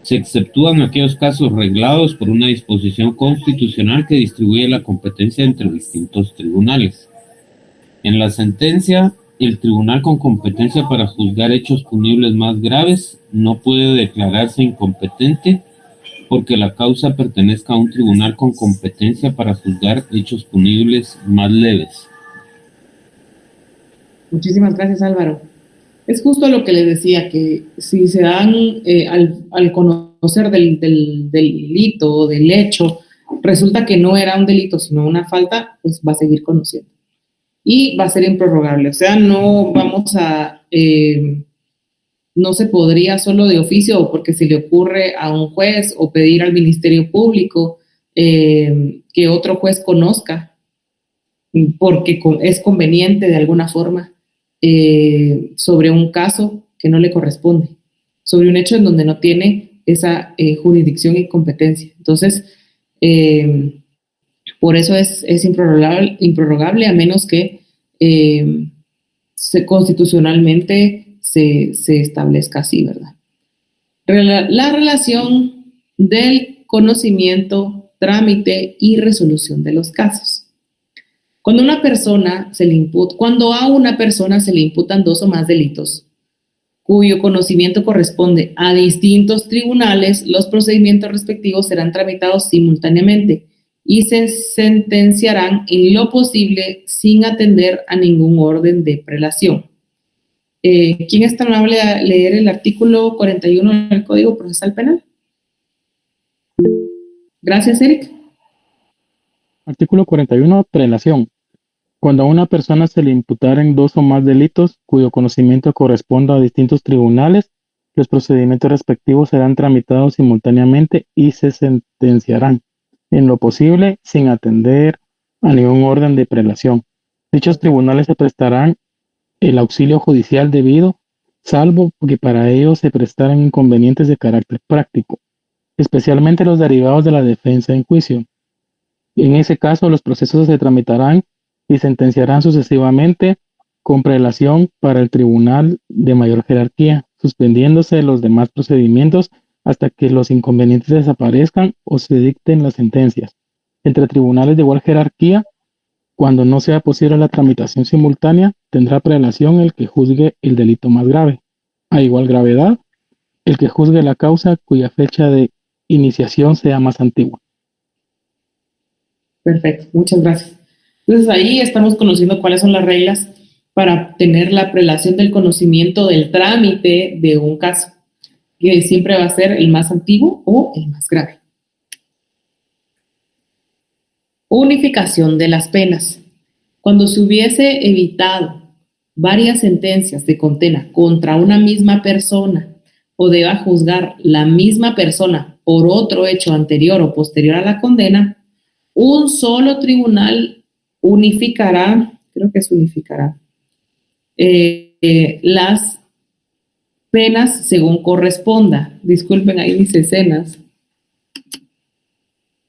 Se exceptúan aquellos casos reglados por una disposición constitucional que distribuye la competencia entre distintos tribunales. En la sentencia, el tribunal con competencia para juzgar hechos punibles más graves no puede declararse incompetente porque la causa pertenezca a un tribunal con competencia para juzgar hechos punibles más leves. Muchísimas gracias, Álvaro. Es justo lo que les decía, que si se dan al conocer del delito o del hecho, resulta que no era un delito, sino una falta, pues va a seguir conociendo. Y va a ser improrrogable. O sea, no vamos a... no se podría solo de oficio o porque se le ocurre a un juez o pedir al Ministerio Público que otro juez conozca, porque es conveniente de alguna forma sobre un caso que no le corresponde, sobre un hecho en donde no tiene esa jurisdicción y competencia. Entonces, por eso es improrrogable a menos que constitucionalmente se establezca así, ¿verdad? La relación del conocimiento, trámite y resolución de los casos. Cuando a una persona se le imputan 2 o más delitos, cuyo conocimiento corresponde a distintos tribunales, los procedimientos respectivos serán tramitados simultáneamente y se sentenciarán en lo posible sin atender a ningún orden de prelación. ¿Quién es tan amable a leer el artículo 41 del Código Procesal Penal? Gracias, Eric. Artículo 41, prelación. Cuando a una persona se le imputaren 2 o más delitos cuyo conocimiento corresponda a distintos tribunales, los procedimientos respectivos serán tramitados simultáneamente y se sentenciarán, en lo posible, sin atender a ningún orden de prelación. Dichos tribunales se prestarán el auxilio judicial debido, salvo que para ello se prestaran inconvenientes de carácter práctico, especialmente los derivados de la defensa en juicio. En ese caso, los procesos se tramitarán y sentenciarán sucesivamente con prelación para el tribunal de mayor jerarquía, suspendiéndose los demás procedimientos hasta que los inconvenientes desaparezcan o se dicten las sentencias. Entre tribunales de igual jerarquía, cuando no sea posible la tramitación simultánea, tendrá prelación el que juzgue el delito más grave. A igual gravedad, el que juzgue la causa cuya fecha de iniciación sea más antigua. Perfecto, muchas gracias. Entonces ahí estamos conociendo cuáles son las reglas para tener la prelación del conocimiento del trámite de un caso, que siempre va a ser el más antiguo o el más grave. Unificación de las penas. Cuando se hubiese evitado varias sentencias de condena contra una misma persona o deba juzgar la misma persona por otro hecho anterior o posterior a la condena, un solo tribunal unificará las penas según corresponda. Disculpen, ahí dice escenas.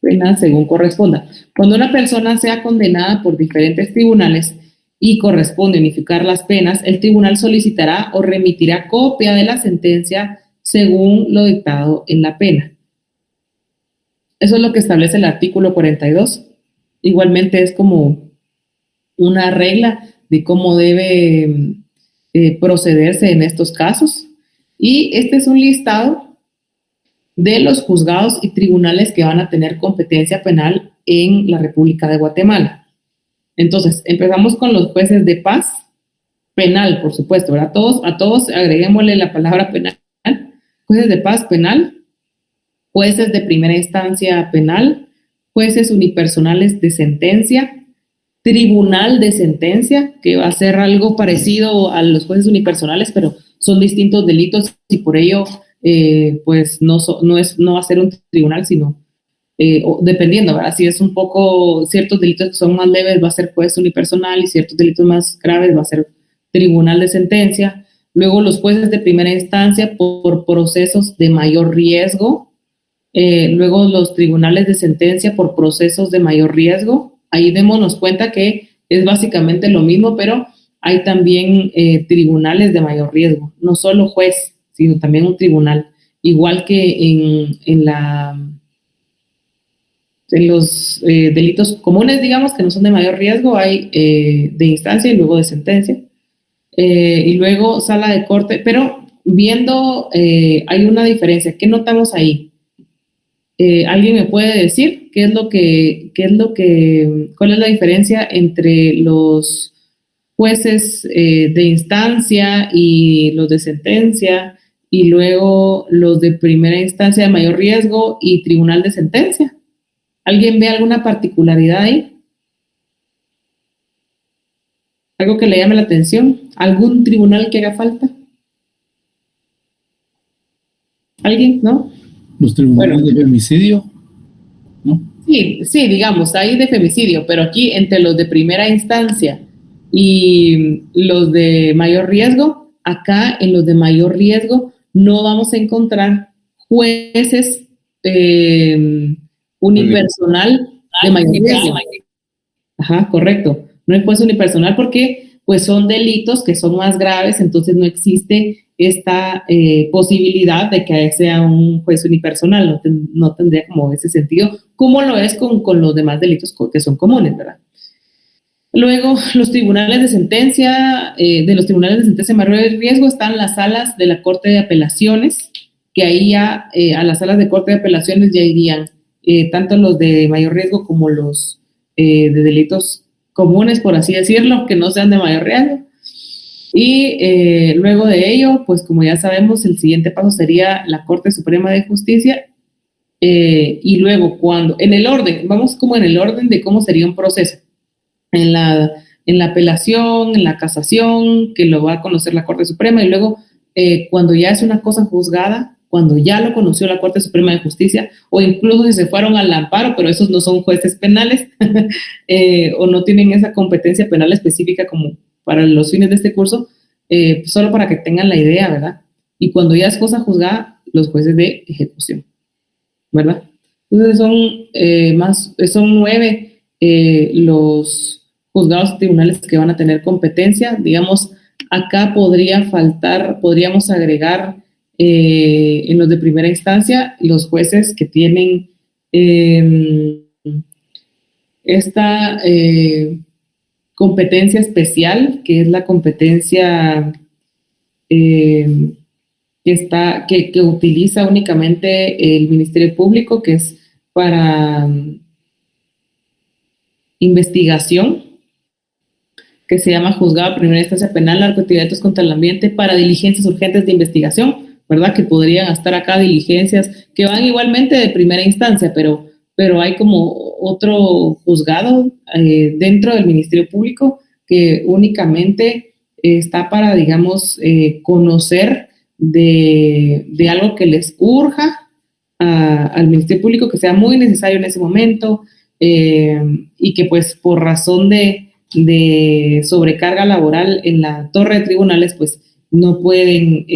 Penas según corresponda. Cuando una persona sea condenada por diferentes tribunales y corresponde unificar las penas, el tribunal solicitará o remitirá copia de la sentencia según lo dictado en la pena. Eso es lo que establece el artículo 42. Igualmente es como una regla de cómo debe procederse en estos casos. Y este es un listado de los juzgados y tribunales que van a tener competencia penal en la República de Guatemala. Entonces, empezamos con los jueces de paz, penal, por supuesto, ¿verdad? A todos agreguémosle la palabra penal. Jueces de paz, penal. Jueces de primera instancia, penal. Jueces unipersonales de sentencia, tribunal de sentencia, que va a ser algo parecido a los jueces unipersonales, pero son distintos delitos y por ello, pues no va a ser un tribunal, sino dependiendo, ¿verdad? Si es un poco, ciertos delitos que son más leves va a ser juez unipersonal y ciertos delitos más graves va a ser tribunal de sentencia. Luego los jueces de primera instancia por procesos de mayor riesgo. Luego los tribunales de sentencia por procesos de mayor riesgo. Ahí démonos cuenta que es básicamente lo mismo, pero hay también tribunales de mayor riesgo. No solo juez, sino también un tribunal. Igual que en los delitos comunes, digamos, que no son de mayor riesgo, hay de instancia y luego de sentencia. Y luego sala de corte, pero viendo, hay una diferencia. ¿Qué notamos ahí? ¿Alguien me puede decir cuál es la diferencia entre los jueces de instancia y los de sentencia y luego los de primera instancia de mayor riesgo y tribunal de sentencia? ¿Alguien ve alguna particularidad ahí? ¿Algo que le llame la atención? ¿Algún tribunal que haga falta? ¿Alguien? ¿No? Los tribunales de femicidio, ¿no? Sí, digamos, hay de femicidio, pero aquí entre los de primera instancia y los de mayor riesgo, acá en los de mayor riesgo no vamos a encontrar jueces unipersonal de mayor riesgo. Ajá, correcto. No hay juez unipersonal porque pues son delitos que son más graves, entonces no existe esta posibilidad de que sea un juez unipersonal, no tendría como ese sentido, como lo es con los demás delitos que son comunes, ¿verdad? Luego, los tribunales de sentencia, de los tribunales de sentencia de mayor riesgo están las salas de la Corte de Apelaciones, que ahí ya a las salas de Corte de Apelaciones ya irían tanto los de mayor riesgo como los de delitos comunes, por así decirlo, que no sean de mayor riesgo. Y luego de ello, pues como ya sabemos, el siguiente paso sería la Corte Suprema de Justicia. Y luego cuando, en el orden, vamos como en el orden de cómo sería un proceso. En la apelación, en la casación, que lo va a conocer la Corte Suprema, y luego cuando ya es una cosa juzgada, cuando ya lo conoció la Corte Suprema de Justicia, o incluso si se fueron al amparo, pero esos no son jueces penales, o no tienen esa competencia penal específica como para los fines de este curso, solo para que tengan la idea, ¿verdad? Y cuando ya es cosa juzgada, los jueces de ejecución, ¿verdad? Entonces son 9 los juzgados tribunales que van a tener competencia. Digamos, acá podríamos agregar en los de primera instancia los jueces que tienen esta competencia especial, que es la competencia que utiliza únicamente el Ministerio Público, que es para investigación, que se llama Juzgado de Primera Instancia Penal, Narcoactividades contra el Ambiente, para diligencias urgentes de investigación, ¿verdad? Que podrían estar acá diligencias que van igualmente de primera instancia, pero hay como otro juzgado dentro del Ministerio Público que únicamente está para, digamos, conocer de algo que les urja al Ministerio Público, que sea muy necesario en ese momento, y que pues por razón de sobrecarga laboral en la torre de tribunales, pues no pueden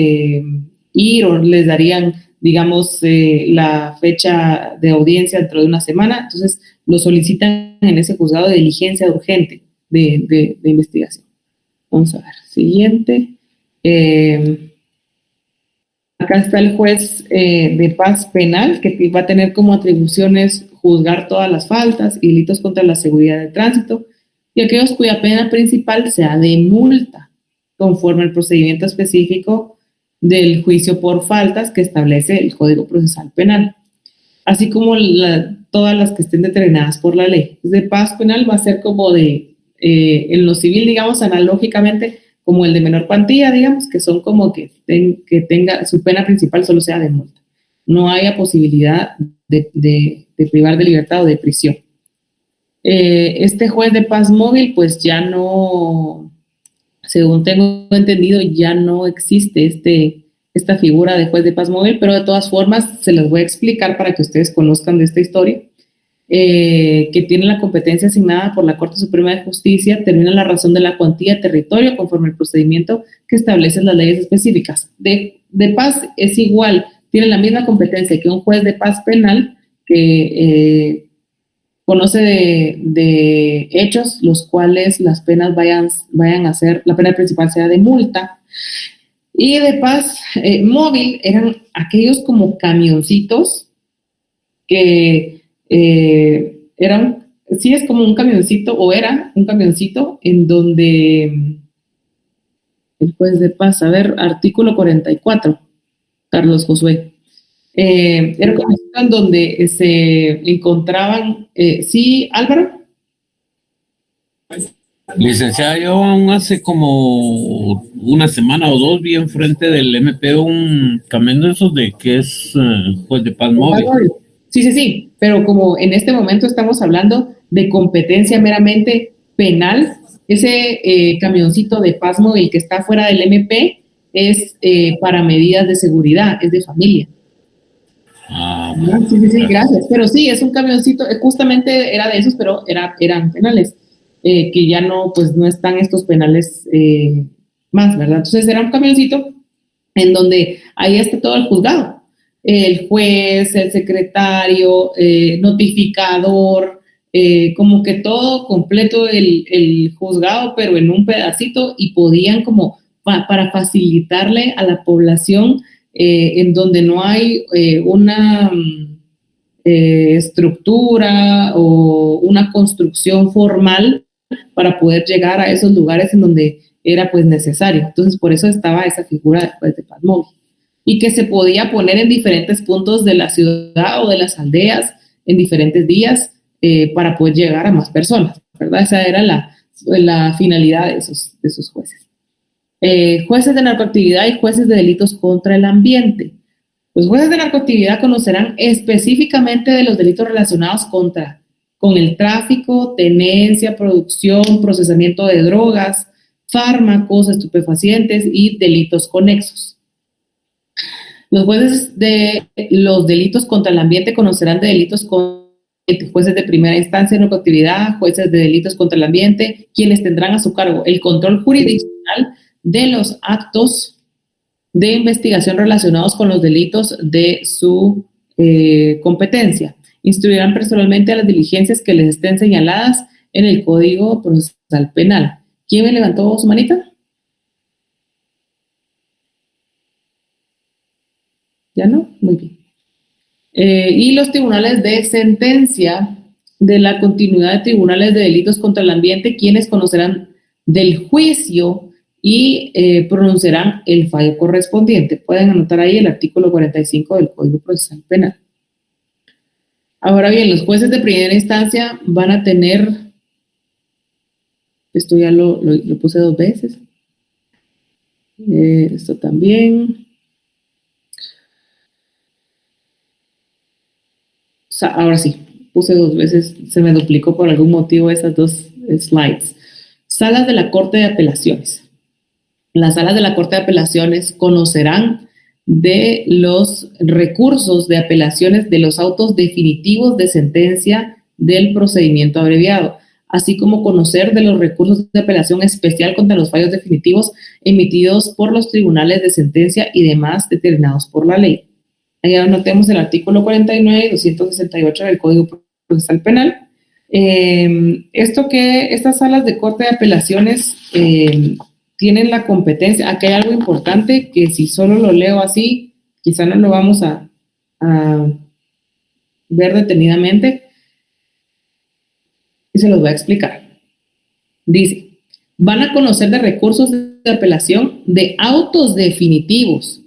ir, o les darían, digamos, la fecha de audiencia dentro de una semana. Entonces lo solicitan en ese juzgado de diligencia urgente de investigación. Vamos a ver, siguiente. Acá está el juez de paz penal, que va a tener como atribuciones juzgar todas las faltas y delitos contra la seguridad de tránsito, y aquellos cuya pena principal sea de multa, conforme al procedimiento específico del juicio por faltas que establece el Código Procesal Penal, así como todas las que estén determinadas por la ley. De paz penal va a ser como en lo civil, digamos, analógicamente, como el de menor cuantía, digamos, que son como que tenga su pena principal solo sea de multa. No haya posibilidad de privar de libertad o de prisión. Este juez de paz móvil, pues ya no, según tengo entendido, ya no existe esta figura de juez de paz móvil, pero de todas formas se las voy a explicar para que ustedes conozcan de esta historia. Que tiene la competencia asignada por la Corte Suprema de Justicia, determina la razón de la cuantía de territorio conforme al procedimiento que establecen las leyes específicas. De paz es igual, tiene la misma competencia que un juez de paz penal que conoce de hechos los cuales las penas vayan a ser, la pena principal sea de multa. Y de paz móvil eran aquellos como camioncitos que sí es como un camioncito, o era un camioncito en donde el juez de paz, a ver, artículo 44, Carlos Josué. Era un camioncito en donde se encontraban, sí, Álvaro. Licenciada, yo aún hace como una semana o dos vi enfrente del MP un camión de esos de que es juez de paz móvil. Sí, pero como en este momento estamos hablando de competencia meramente penal, ese camioncito de paz móvil que está fuera del MP es para medidas de seguridad, es de familia. Sí, gracias. Pero sí, es un camioncito, justamente era de esos, pero eran penales, que ya no, pues no están estos penales más, ¿verdad? Entonces era un camioncito en donde ahí está todo el juzgado. El juez, el secretario, notificador, como que todo completo el juzgado, pero en un pedacito, y podían como para facilitarle a la población en donde no hay una estructura o una construcción formal para poder llegar a esos lugares en donde era pues necesario. Entonces por eso estaba esa figura de juez de paz móvil, y que se podía poner en diferentes puntos de la ciudad o de las aldeas en diferentes días para poder llegar a más personas, ¿verdad? Esa era la finalidad de esos jueces. Jueces de narcoactividad y jueces de delitos contra el ambiente. Los jueces de narcoactividad conocerán específicamente de los delitos relacionados con el tráfico, tenencia, producción, procesamiento de drogas, fármacos, estupefacientes y delitos conexos. Los jueces de los delitos contra el ambiente conocerán de delitos con jueces de primera instancia en narcoactividad, jueces de delitos contra el ambiente, quienes tendrán a su cargo el control jurisdiccional de los actos de investigación relacionados con los delitos de su competencia. Instruirán personalmente a las diligencias que les estén señaladas en el Código Procesal Penal. ¿Quién me levantó su manita? ¿Ya no? Muy bien. Y los tribunales de sentencia de la continuidad de tribunales de delitos contra el ambiente, quienes conocerán del juicio y pronunciarán el fallo correspondiente. Pueden anotar ahí el artículo 45 del Código Procesal Penal. Ahora bien, los jueces de primera instancia van a tener, esto ya lo puse 2 veces, esto también. Ahora sí, puse 2 veces, se me duplicó por algún motivo esas 2 slides. Salas de la Corte de Apelaciones. Las salas de la Corte de Apelaciones conocerán de los recursos de apelaciones de los autos definitivos de sentencia del procedimiento abreviado, así como conocer de los recursos de apelación especial contra los fallos definitivos emitidos por los tribunales de sentencia y demás determinados por la ley. Ahí anotemos el artículo 49 y 268 del Código Procesal Penal. Estas salas de Corte de Apelaciones tienen la competencia. Aquí hay algo importante que si solo lo leo así, quizá no lo vamos a ver detenidamente. Y se los voy a explicar. Dice, van a conocer de recursos de apelación de autos definitivos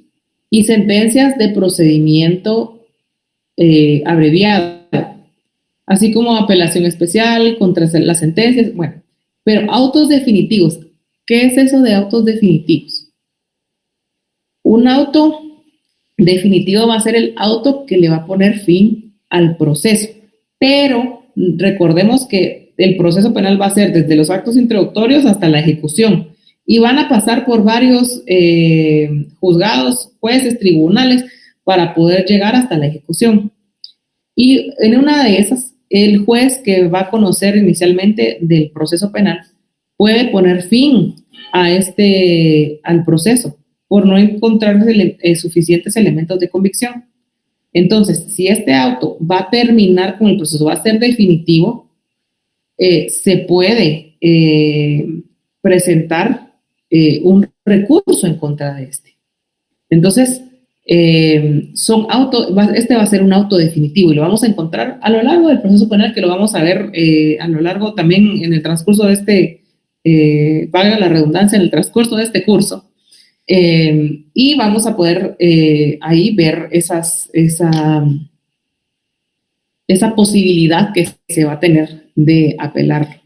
y sentencias de procedimiento abreviado, así como apelación especial contra las sentencias, bueno, pero autos definitivos. ¿Qué es eso de autos definitivos? Un auto definitivo va a ser el auto que le va a poner fin al proceso, pero recordemos que el proceso penal va a ser desde los actos introductorios hasta la ejecución y van a pasar por varios juzgados, jueces, tribunales para poder llegar hasta la ejecución. Y en una de esas, el juez que va a conocer inicialmente del proceso penal puede poner fin al proceso por no encontrar suficientes elementos de convicción. Entonces, si este auto va a terminar con el proceso, va a ser definitivo, se puede presentar un recurso en contra de este. Entonces, este va a ser un auto definitivo y lo vamos a encontrar a lo largo del proceso penal, que lo vamos a ver a lo largo también en el transcurso de valga la redundancia, en el transcurso de este curso. Y vamos a poder ahí ver esa posibilidad que se va a tener de apelar,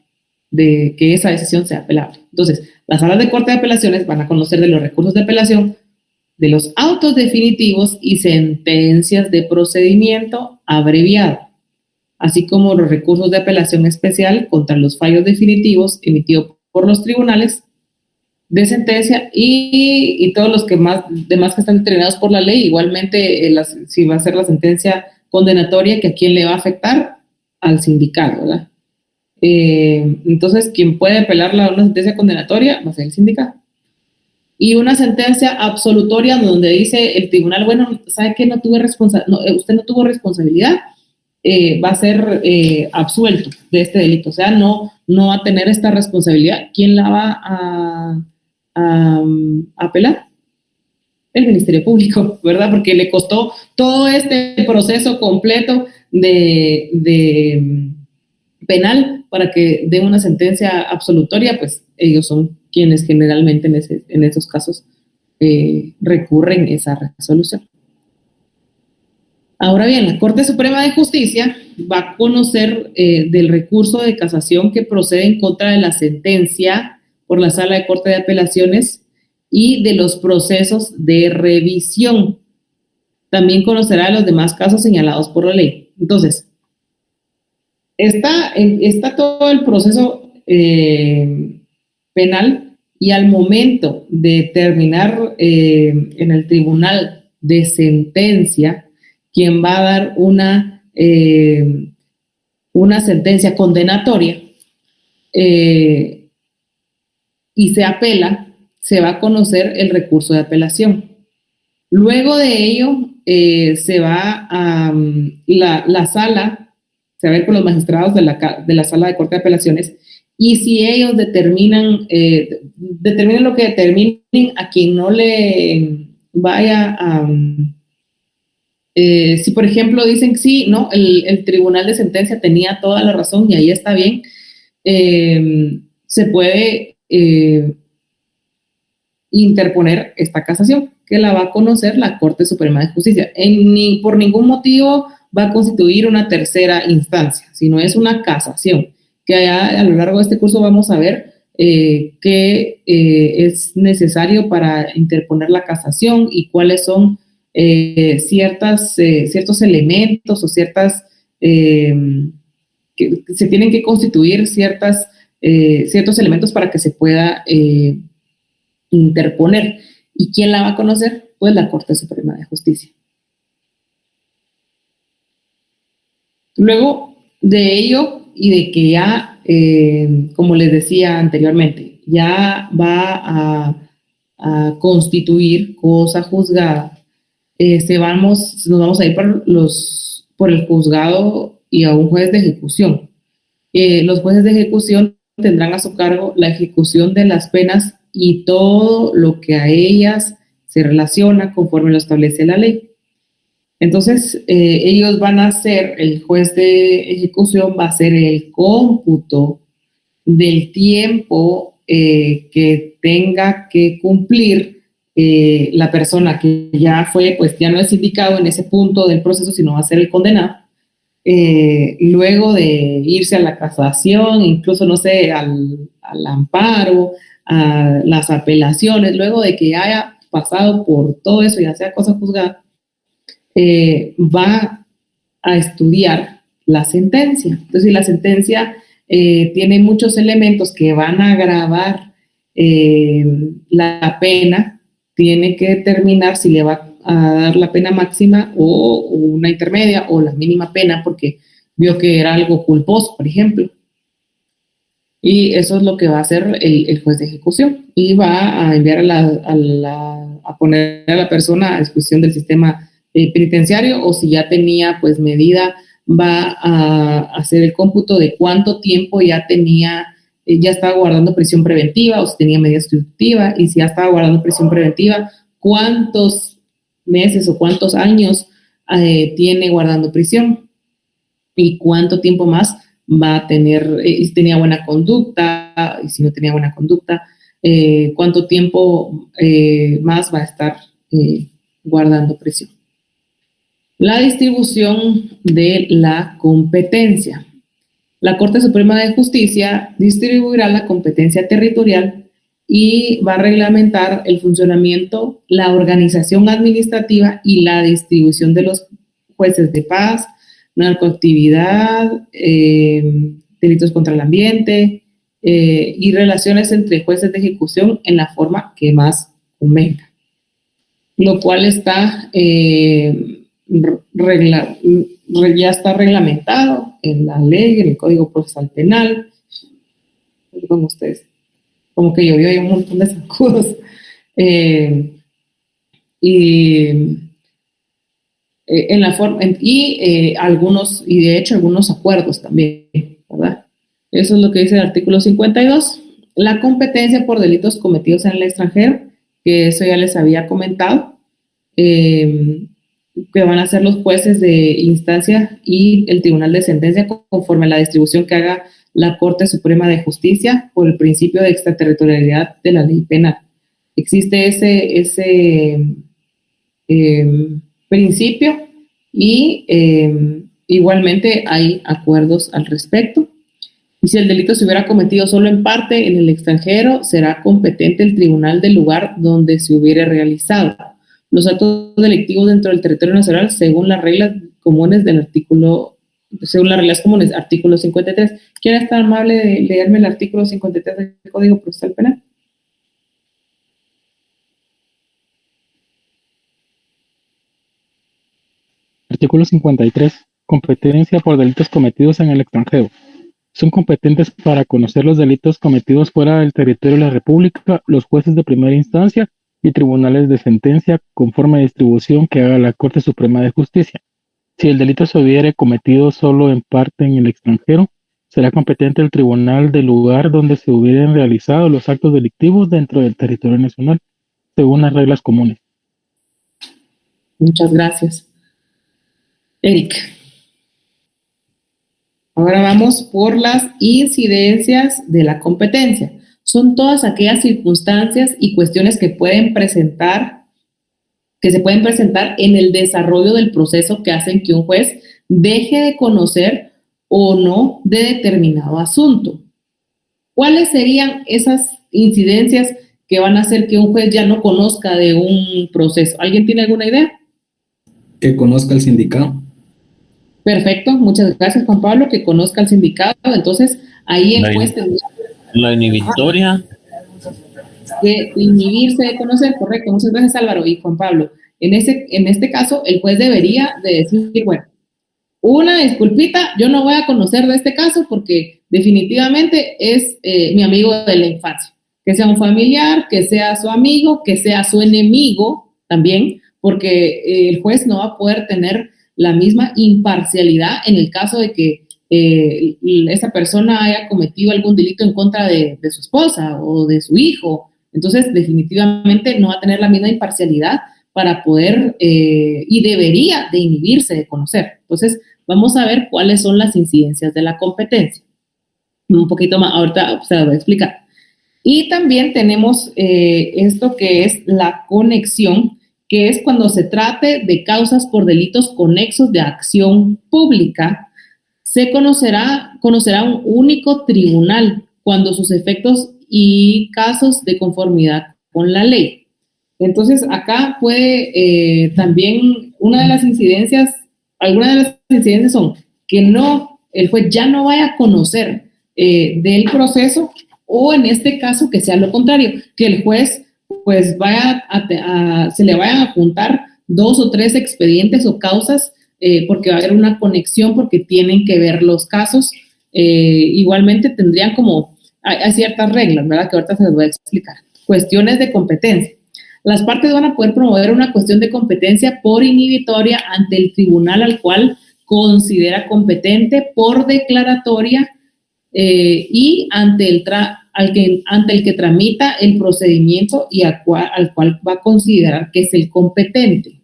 de que esa decisión sea apelable. Entonces, las salas de corte de apelaciones van a conocer de los recursos de apelación, de los autos definitivos y sentencias de procedimiento abreviado, así como los recursos de apelación especial contra los fallos definitivos emitidos por los tribunales de sentencia y todos los demás que están determinados por la ley. Igualmente, si va a ser la sentencia condenatoria, que a quién le va a afectar, al sindicato, ¿verdad? Entonces, quien puede apelar una sentencia condenatoria va a ser el sindicato. Y una sentencia absolutoria donde dice el tribunal, bueno, ¿sabe qué? Usted no tuvo responsabilidad, va a ser absuelto de este delito. O sea, no va a tener esta responsabilidad. ¿Quién la va a apelar? El Ministerio Público, ¿verdad? Porque le costó todo este proceso completo de penal para que dé una sentencia absolutoria, pues ellos son quienes generalmente en esos casos recurren esa resolución. Ahora bien, la Corte Suprema de Justicia va a conocer del recurso de casación que procede en contra de la sentencia por la Sala de Corte de Apelaciones y de los procesos de revisión. También conocerá los demás casos señalados por la ley. Entonces, está todo el proceso penal y al momento de terminar en el tribunal de sentencia, quien va a dar una sentencia condenatoria y se apela, se va a conocer el recurso de apelación. Luego de ello, se va a la sala, se va a ver con los magistrados de la Sala de Corte de Apelaciones, y si ellos determinan lo que determinen, a quien no le vaya a... si por ejemplo dicen sí, no, el tribunal de sentencia tenía toda la razón y ahí está bien, se puede interponer esta casación, que la va a conocer la Corte Suprema de Justicia. Por ningún motivo va a constituir una tercera instancia, sino es una casación, que a lo largo de este curso vamos a ver qué es necesario para interponer la casación y cuáles son ciertos elementos o ciertas que se tienen que constituir ciertos elementos para que se pueda interponer. ¿Y quién la va a conocer? Pues la Corte Suprema de Justicia. Luego de ello y de que ya, como les decía anteriormente, ya va a constituir cosa juzgada, nos vamos a ir por el juzgado y a un juez de ejecución. Los jueces de ejecución tendrán a su cargo la ejecución de las penas y todo lo que a ellas se relaciona conforme lo establece la ley. Entonces, ellos van a hacer, el juez de ejecución va a hacer el cómputo del tiempo que tenga que cumplir la persona que ya no es indicado en ese punto del proceso, sino va a ser el condenado. Luego de irse a la casación, incluso, no sé, al amparo, a las apelaciones, luego de que haya pasado por todo eso, ya sea cosa juzgada, va a estudiar la sentencia. Entonces, si la sentencia tiene muchos elementos que van a agravar la pena, tiene que determinar si le va a dar la pena máxima o una intermedia o la mínima pena porque vio que era algo culposo, por ejemplo. Y eso es lo que va a hacer el juez de ejecución y va a enviar a poner a la persona a disposición del sistema penitenciario, o si ya tenía pues medida, va a hacer el cómputo de cuánto tiempo ya tenía, ya estaba guardando prisión preventiva o si tenía medida sustitutiva, y si ya estaba guardando prisión preventiva, cuántos meses o cuántos años tiene guardando prisión y cuánto tiempo más va a tener, si tenía buena conducta y si no tenía buena conducta, cuánto tiempo más va a estar guardando prisión. La distribución de la competencia. La Corte Suprema de Justicia distribuirá la competencia territorial y va a reglamentar el funcionamiento, la organización administrativa y la distribución de los jueces de paz, narcoactividad, delitos contra el ambiente y relaciones entre jueces de ejecución en la forma que más convenga. Lo cual está ya está reglamentado en la ley, en el Código Procesal Penal. Perdón ustedes, como que llovió y un montón de zancudos. En la forma, algunos, y de hecho algunos acuerdos también, ¿verdad? Eso es lo que dice el artículo 52. La competencia por delitos cometidos en el extranjero, que eso ya les había comentado, que van a ser los jueces de instancia y el tribunal de sentencia conforme a la distribución que haga la Corte Suprema de Justicia por el principio de extraterritorialidad de la ley penal. Existe ese principio y igualmente hay acuerdos al respecto. Y si el delito se hubiera cometido solo en parte en el extranjero, será competente el tribunal del lugar donde se hubiere realizado los actos delictivos dentro del territorio nacional según las reglas comunes del artículo, artículo 53. ¿Quién es tan amable de leerme el artículo 53 del Código Procesal Penal? Artículo 53. Competencia por delitos cometidos en el extranjero. Son competentes para conocer los delitos cometidos fuera del territorio de la República los jueces de primera instancia y tribunales de sentencia conforme a distribución que haga la Corte Suprema de Justicia. Si el delito se hubiere cometido solo en parte en el extranjero, será competente el tribunal del lugar donde se hubieran realizado los actos delictivos dentro del territorio nacional, según las reglas comunes. Muchas gracias. Eric. Ahora vamos por las incidencias de la competencia. Son todas aquellas circunstancias y cuestiones que se pueden presentar en el desarrollo del proceso que hacen que un juez deje de conocer o no de determinado asunto. ¿Cuáles serían esas incidencias que van a hacer que un juez ya no conozca de un proceso? ¿Alguien tiene alguna idea? Que conozca el sindicado. Perfecto, muchas gracias, Juan Pablo, que conozca el sindicado. Entonces, ahí el juez tendría la inhibitoria. De inhibirse de conocer, correcto. Muchas gracias, Álvaro y Juan Pablo. En este caso, el juez debería de decir, bueno, una disculpita, yo no voy a conocer de este caso porque definitivamente es mi amigo de la infancia. Que sea un familiar, que sea su amigo, que sea su enemigo también, porque el juez no va a poder tener la misma imparcialidad en el caso de que esa persona haya cometido algún delito en contra de su esposa o de su hijo. Entonces, definitivamente no va a tener la misma imparcialidad para poder, y debería de inhibirse de conocer. Entonces, vamos a ver cuáles son las incidencias de la competencia. Un poquito más, ahorita se lo voy a explicar. Y también tenemos esto que es la conexión, que es cuando se trate de causas por delitos conexos de acción pública, se conocerá un único tribunal cuando sus efectos y casos de conformidad con la ley. Entonces, acá puede también algunas de las incidencias son que el juez ya no vaya a conocer del proceso, o en este caso que sea lo contrario, que el juez pues se le vayan a juntar 2 o 3 expedientes o causas, porque va a haber una conexión, porque tienen que ver los casos. Igualmente tendrían hay ciertas reglas, ¿verdad? Que ahorita se les voy a explicar. Cuestiones de competencia. Las partes van a poder promover una cuestión de competencia por inhibitoria ante el tribunal al cual considera competente, por declaratoria y ante el que tramita el procedimiento y al cual va a considerar que es el competente.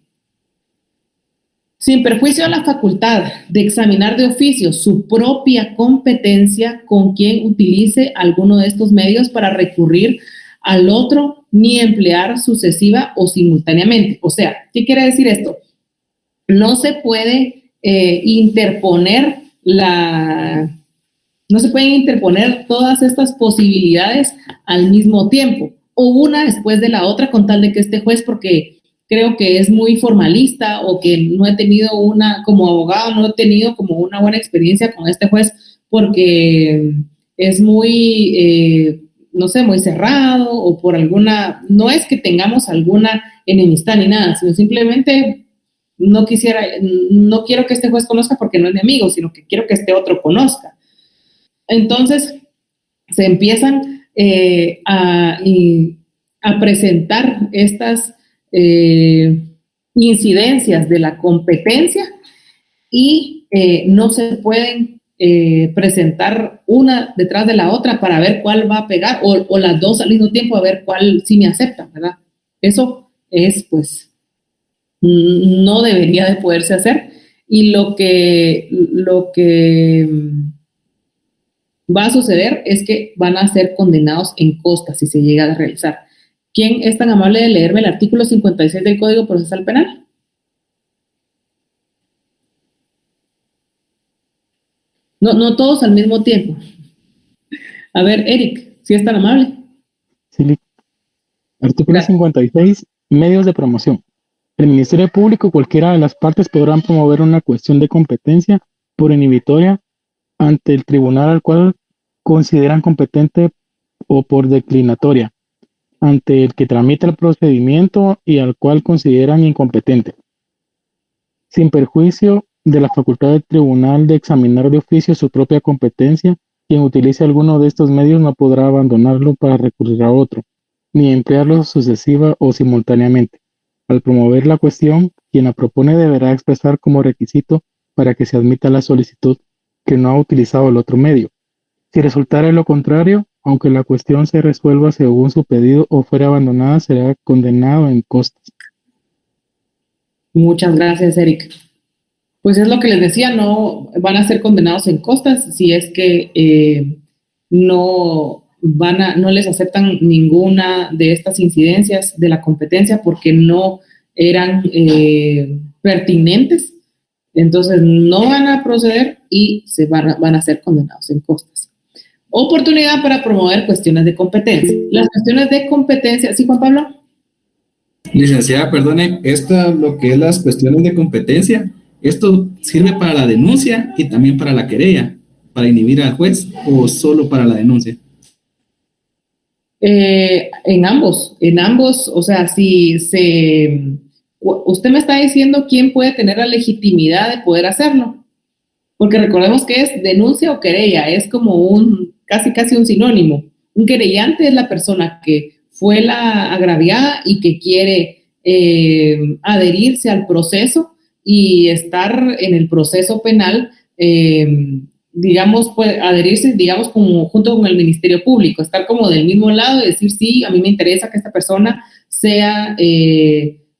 Sin perjuicio de la facultad de examinar de oficio su propia competencia con quien utilice alguno de estos medios para recurrir al otro, ni emplear sucesiva o simultáneamente. O sea, ¿qué quiere decir esto? No se puede no se pueden interponer todas estas posibilidades al mismo tiempo, o una después de la otra, con tal de que este juez, porque creo que es muy formalista, o que no he tenido como abogado, no he tenido como una buena experiencia con este juez, porque es muy, no sé, muy cerrado, o por no es que tengamos alguna enemistad ni nada, sino simplemente no quiero que este juez conozca porque no es mi amigo, sino que quiero que este otro conozca. Entonces, se empiezan a presentar estas incidencias de la competencia, y no se pueden presentar una detrás de la otra para ver cuál va a pegar, o las dos al mismo tiempo a ver cuál sí me acepta, ¿verdad? Eso es, pues, no debería de poderse hacer, y lo que va a suceder es que van a ser condenados en costa si se llega a realizar. ¿Quién es tan amable de leerme el artículo 56 del Código Procesal Penal? No todos al mismo tiempo. A ver, Eric, si es tan amable. Sí. Artículo 56, medios de promoción. El Ministerio Público o cualquiera de las partes podrán promover una cuestión de competencia por inhibitoria ante el tribunal al cual consideran competente, o por declinatoria ante el que tramita el procedimiento y al cual consideran incompetente, sin perjuicio de la facultad del tribunal de examinar de oficio su propia competencia. Quien utilice alguno de estos medios no podrá abandonarlo para recurrir a otro, ni emplearlo sucesiva o simultáneamente. Al promover la cuestión, quien la propone deberá expresar como requisito para que se admita la solicitud que no ha utilizado el otro medio. Si resultara lo contrario, aunque la cuestión se resuelva según su pedido o fuera abandonada, será condenado en costas. Muchas gracias, Eric. Pues es lo que les decía, no van a ser condenados en costas si es que no les aceptan ninguna de estas incidencias de la competencia porque no eran pertinentes. Entonces no van a proceder y van a ser condenados en costas. Oportunidad para promover cuestiones de competencia. Las cuestiones de competencia, ¿sí, Juan Pablo? Licenciada, perdone, lo que es las cuestiones de competencia, ¿esto sirve para la denuncia y también para la querella, para inhibir al juez, o solo para la denuncia? En ambos, o sea, usted me está diciendo quién puede tener la legitimidad de poder hacerlo, porque recordemos que es denuncia o querella, es como casi un sinónimo. Un querellante es la persona que fue la agraviada y que quiere adherirse al proceso y estar en el proceso penal, puede adherirse, como junto con el Ministerio Público, estar como del mismo lado y decir, sí, a mí me interesa que esta persona sea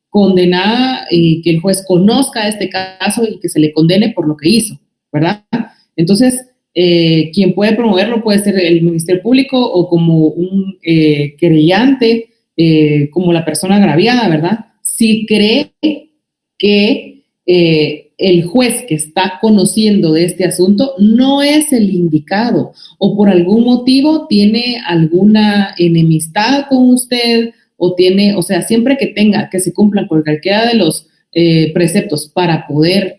condenada y que el juez conozca este caso y que se le condene por lo que hizo, ¿verdad? Entonces, quien puede promoverlo puede ser el Ministerio Público o como un querellante, como la persona agraviada, ¿verdad? Si cree que el juez que está conociendo de este asunto no es el indicado o por algún motivo tiene alguna enemistad con usted o sea, siempre que se cumplan con cualquiera de los preceptos para poder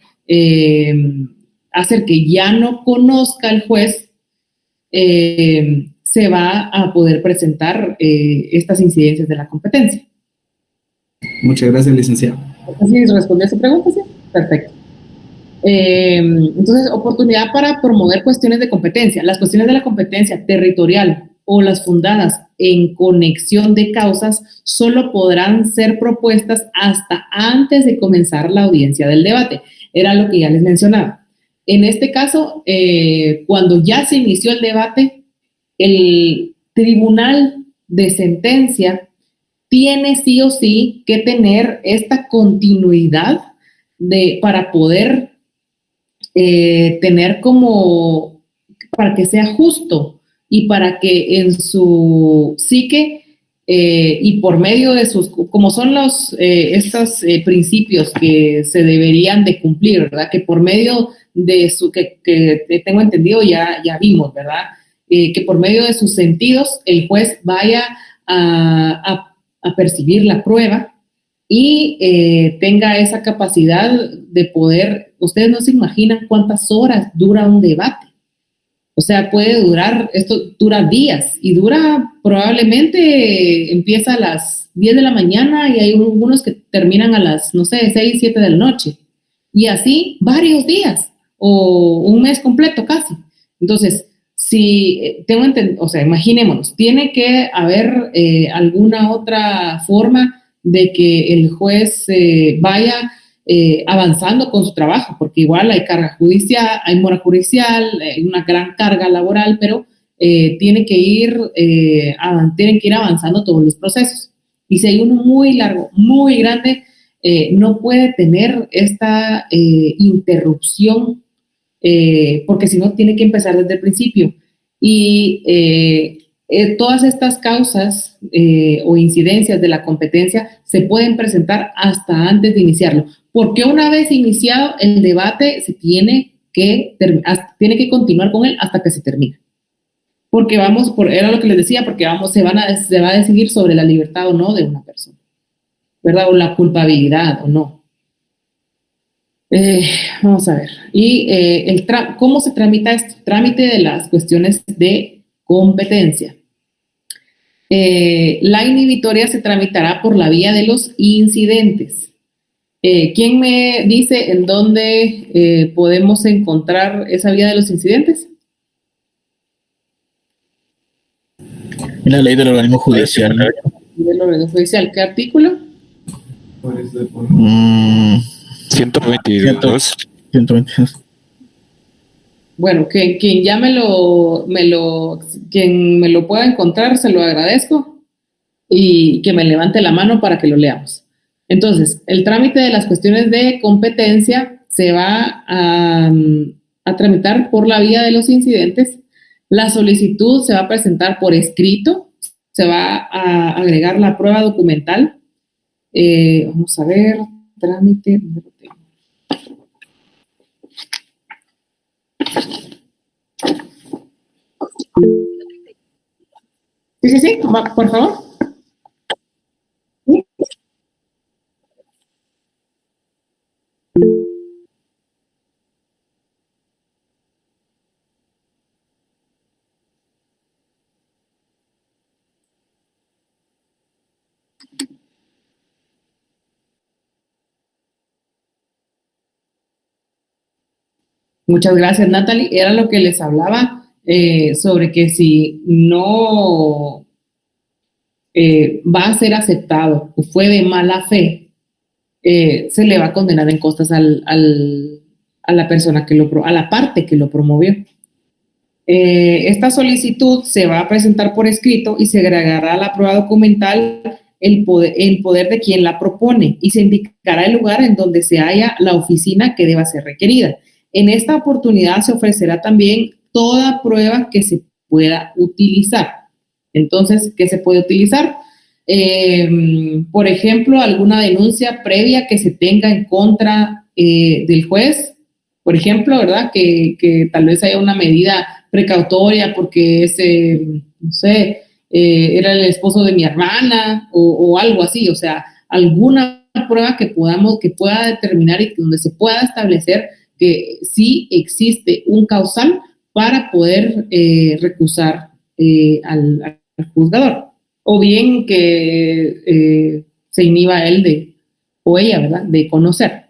hacer que ya no conozca el juez, se va a poder presentar estas incidencias de la competencia. Muchas gracias, licenciado. ¿Sí respondió a esa pregunta? Sí, perfecto. Entonces, oportunidad para promover cuestiones de competencia. Las cuestiones de la competencia territorial o las fundadas en conexión de causas solo podrán ser propuestas hasta antes de comenzar la audiencia del debate. Era lo que ya les mencionaba. En este caso, cuando ya se inició el debate, el tribunal de sentencia tiene sí o sí que tener esta continuidad para poder tener como, para que sea justo y para que en su psique y por medio de sus, como son estos principios que se deberían de cumplir, ¿verdad? Que por medio de su, que tengo entendido ya vimos, ¿verdad? Que por medio de sus sentidos el juez vaya a percibir la prueba y tenga esa capacidad de poder, ustedes no se imaginan cuántas horas dura un debate. O sea, esto dura días y probablemente empieza a las 10 de la mañana y hay algunos que terminan a las, 6, 7 de la noche. Y así varios días o un mes completo casi. Entonces, imaginémonos, tiene que haber alguna otra forma de que el juez vaya avanzando con su trabajo, porque igual hay carga judicial, hay mora judicial, hay una gran carga laboral, pero tienen que ir avanzando todos los procesos. Y si hay uno muy largo, muy grande, no puede tener esta interrupción, porque si no tiene que empezar desde el principio. Y todas estas causas o incidencias de la competencia se pueden presentar hasta antes de iniciarlo, porque una vez iniciado el debate se tiene que continuar con él hasta que se termine. Porque era lo que les decía, porque se va a decidir sobre la libertad o no de una persona, ¿verdad? O la culpabilidad o no. Vamos a ver. Y ¿cómo se tramita esto? Trámite de las cuestiones de competencia. La inhibitoria se tramitará por la vía de los incidentes. ¿Quién me dice en dónde podemos encontrar esa vía de los incidentes? En la ley del organismo judicial. Del organismo judicial. ¿Qué artículo? 122. 122. Bueno, quien ya quien me lo pueda encontrar, se lo agradezco y que me levante la mano para que lo leamos. Entonces, el trámite de las cuestiones de competencia se va a tramitar por la vía de los incidentes. La solicitud se va a presentar por escrito, se va a agregar la prueba documental. Vamos a ver, trámite. Sí, por favor. ¿Sí? Muchas gracias, Natalie. Era lo que les hablaba sobre que si no va a ser aceptado o fue de mala fe, se le va a condenar en costas a la persona a la parte que lo promovió. Esta solicitud se va a presentar por escrito y se agregará a la prueba documental el poder de quien la propone y se indicará el lugar en donde se halla la oficina que deba ser requerida. En esta oportunidad se ofrecerá también toda prueba que se pueda utilizar. Entonces, ¿qué se puede utilizar? Por ejemplo, alguna denuncia previa que se tenga en contra del juez, por ejemplo, ¿verdad? Que tal vez haya una medida precautoria porque era el esposo de mi hermana o algo así, o sea, alguna prueba que pueda determinar y donde se pueda establecer que sí existe un causal para poder recusar al juzgador, o bien que se inhiba él o ella, ¿verdad?, de conocer.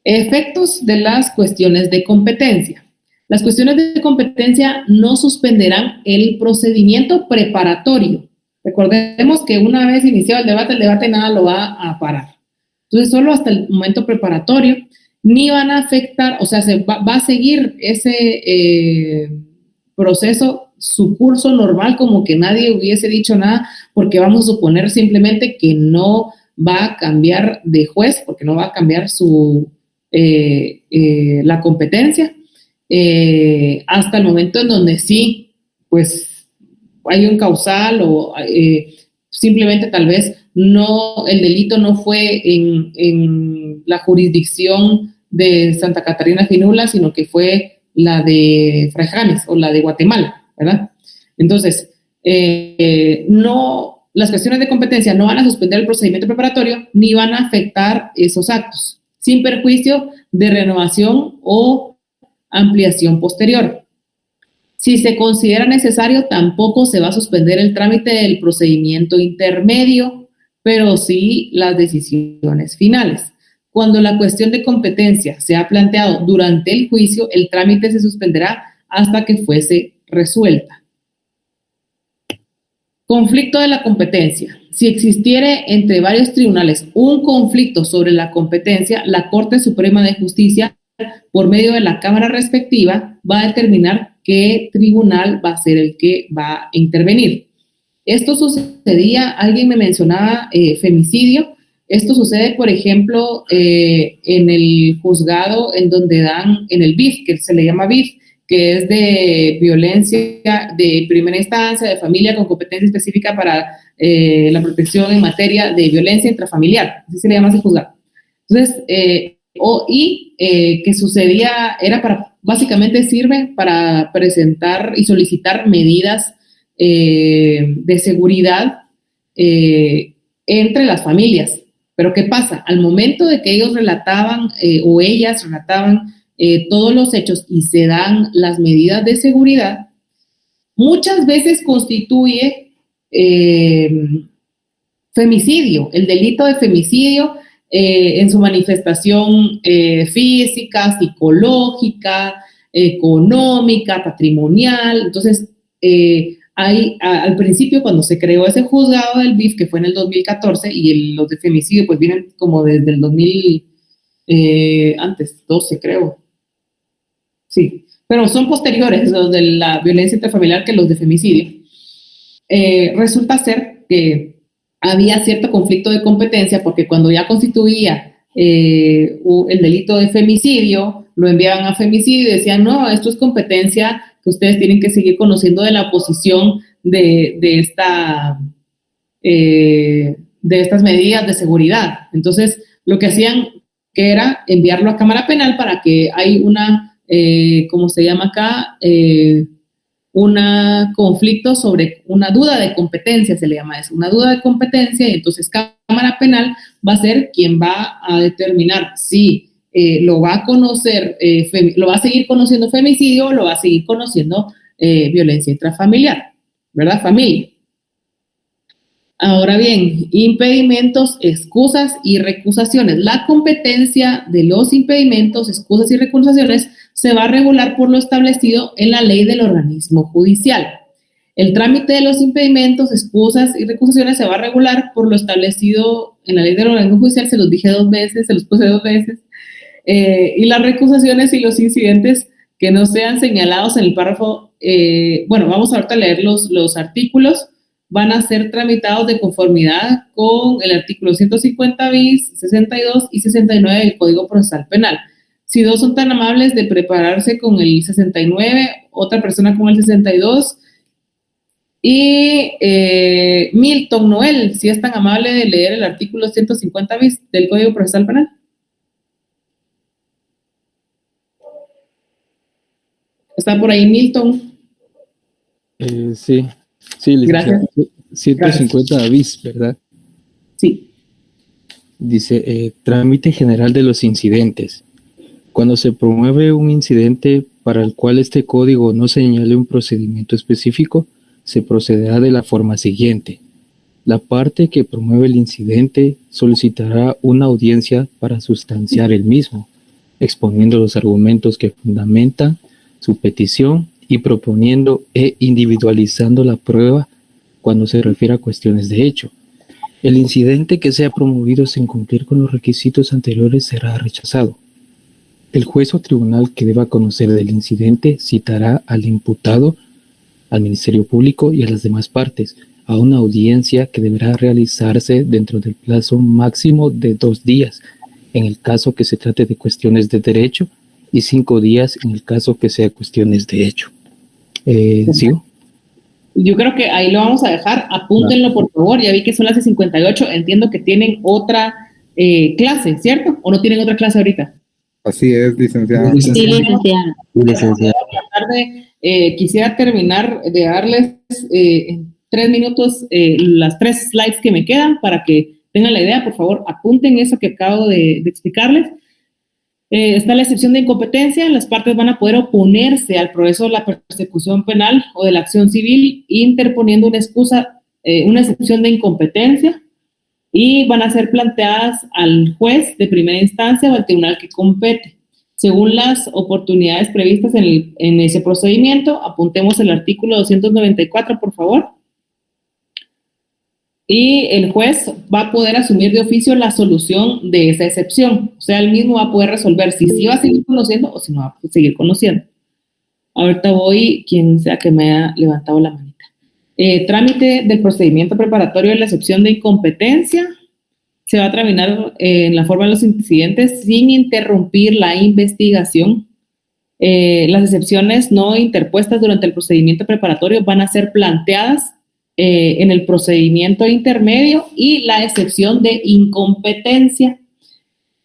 Efectos de las cuestiones de competencia. Las cuestiones de competencia no suspenderán el procedimiento preparatorio. Recordemos que una vez iniciado el debate nada lo va a parar. Entonces, solo hasta el momento preparatorio, ni van a afectar, o sea, va a seguir ese proceso, su curso normal, como que nadie hubiese dicho nada, porque vamos a suponer simplemente que no va a cambiar de juez, porque no va a cambiar la competencia, hasta el momento en donde sí, pues hay un causal o simplemente tal vez el delito no fue en la jurisdicción de Santa Catarina Pinula, sino que fue la de Fraijanes o la de Guatemala, ¿verdad? Entonces, las cuestiones de competencia no van a suspender el procedimiento preparatorio ni van a afectar esos actos, sin perjuicio de renovación o ampliación posterior. Si se considera necesario, tampoco se va a suspender el trámite del procedimiento intermedio, pero sí las decisiones finales. Cuando la cuestión de competencia se ha planteado durante el juicio, el trámite se suspenderá hasta que fuese resuelta. Conflicto de la competencia. Si existiere entre varios tribunales un conflicto sobre la competencia, la Corte Suprema de Justicia, por medio de la Cámara respectiva, va a determinar qué tribunal va a ser el que va a intervenir. Esto sucedía, alguien me mencionaba femicidio. Esto sucede, por ejemplo, en el juzgado en donde en el BIF, que se le llama BIF, que es de violencia de primera instancia, de familia con competencia específica para la protección en materia de violencia intrafamiliar. Así se le llama ese juzgado. Entonces, que sucedía, básicamente sirve para presentar y solicitar medidas de seguridad entre las familias. Pero ¿qué pasa? Al momento de que ellos relataban o ellas relataban todos los hechos y se dan las medidas de seguridad, muchas veces constituye femicidio, el delito de femicidio en su manifestación física, psicológica, económica, patrimonial. Entonces, al principio, cuando se creó ese juzgado del BIF, que fue en el 2014, y los de femicidio pues vienen como desde el 2012, creo. Sí, pero son posteriores los de la violencia intrafamiliar que los de femicidio. Resulta ser que había cierto conflicto de competencia porque cuando ya constituía el delito de femicidio, lo enviaban a femicidio y decían, no, esto es competencia que ustedes tienen que seguir conociendo de la posición de estas medidas de seguridad. Entonces, lo que hacían que era enviarlo a Cámara Penal para que hay ¿cómo se llama acá? Un conflicto sobre una duda de competencia, se le llama eso, una duda de competencia, y entonces Cámara Penal va a ser quien va a determinar si lo va a conocer, lo va a seguir conociendo femicidio o lo va a seguir conociendo violencia intrafamiliar, ¿verdad? Familia. Ahora bien, impedimentos, excusas y recusaciones. La competencia de los impedimentos, excusas y recusaciones se va a regular por lo establecido en la ley del organismo judicial. El trámite de los impedimentos, excusas y recusaciones se va a regular por lo establecido en la ley del organismo judicial, se los dije 2 veces, se los puse 2 veces, y las recusaciones y los incidentes que no sean señalados en el párrafo, vamos ahorita a leer los artículos, van a ser tramitados de conformidad con el artículo 150 bis, 62 y 69 del Código Procesal Penal. Si 2 son tan amables de prepararse con el 69, otra persona con el 62, y Milton Noel, si es tan amable de leer el artículo 150 bis del Código Procesal Penal. ¿Está por ahí Milton? Sí, Gracias. 150 bis, ¿verdad? Sí. Dice, trámite general de los incidentes. Cuando se promueve un incidente para el cual este código no señale un procedimiento específico, se procederá de la forma siguiente. La parte que promueve el incidente solicitará una audiencia para sustanciar el mismo, exponiendo los argumentos que fundamentan su petición y proponiendo e individualizando la prueba cuando se refiere a cuestiones de hecho. El incidente que sea promovido sin cumplir con los requisitos anteriores será rechazado. El juez o tribunal que deba conocer del incidente citará al imputado, al Ministerio Público y a las demás partes a una audiencia que deberá realizarse dentro del plazo máximo de 2 días, en el caso que se trate de cuestiones de derecho, y 5 días en el caso que sea cuestiones de hecho. ¿Sigo? Yo creo que ahí lo vamos a dejar. Apúntenlo, por favor. Ya vi que son las 58. Entiendo que tienen otra clase, ¿cierto? ¿O no tienen otra clase ahorita? Así es, licenciada. Sí, licenciada. Licenciada. Quisiera terminar de darles en 3 minutos las 3 slides que me quedan para que tengan la idea. Por favor, apunten eso que acabo de explicarles. Está la excepción de incompetencia. Las partes van a poder oponerse al progreso de la persecución penal o de la acción civil interponiendo una excepción de incompetencia, y van a ser planteadas al juez de primera instancia o al tribunal que compete. Según las oportunidades previstas en ese procedimiento, apuntemos el artículo 294, por favor. Y el juez va a poder asumir de oficio la solución de esa excepción. O sea, él mismo va a poder resolver si sí va a seguir conociendo o si no va a seguir conociendo. Ahorita voy, quien sea que me haya levantado la manita. Trámite del procedimiento preparatorio de la excepción de incompetencia. Se va a tramitar en la forma de los incidentes sin interrumpir la investigación. Las excepciones no interpuestas durante el procedimiento preparatorio van a ser planteadas en el procedimiento intermedio, y la excepción de incompetencia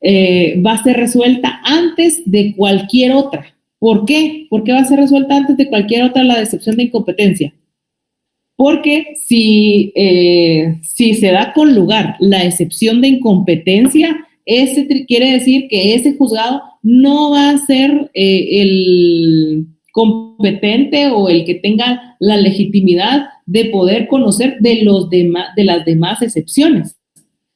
va a ser resuelta antes de cualquier otra. ¿Por qué? ¿Por qué va a ser resuelta antes de cualquier otra la excepción de incompetencia? Porque si se da con lugar la excepción de incompetencia, quiere decir que ese juzgado no va a ser el competente o el que tenga la legitimidad de poder conocer de las demás excepciones.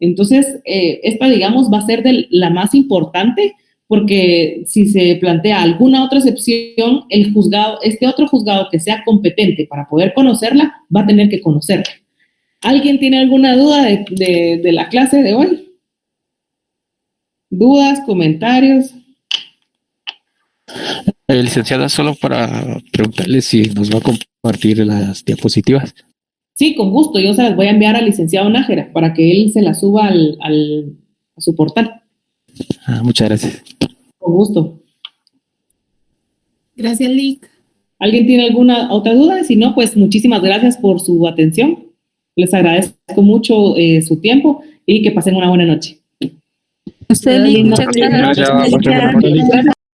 Entonces, esta, digamos, va a ser la más importante, porque si se plantea alguna otra excepción, el juzgado, este otro juzgado que sea competente para poder conocerla, va a tener que conocerla. ¿Alguien tiene alguna duda de la clase de hoy? ¿Dudas, comentarios? Licenciada, solo para preguntarle si nos va a compartir las diapositivas. Sí, con gusto. Yo se las voy a enviar al licenciado Nájera para que él se las suba a su portal. Muchas gracias. Con gusto. Gracias, Lic. ¿Alguien tiene alguna otra duda? Si no, pues muchísimas gracias por su atención. Les agradezco mucho su tiempo y que pasen una buena noche. Usted, Lic, muchas gracias.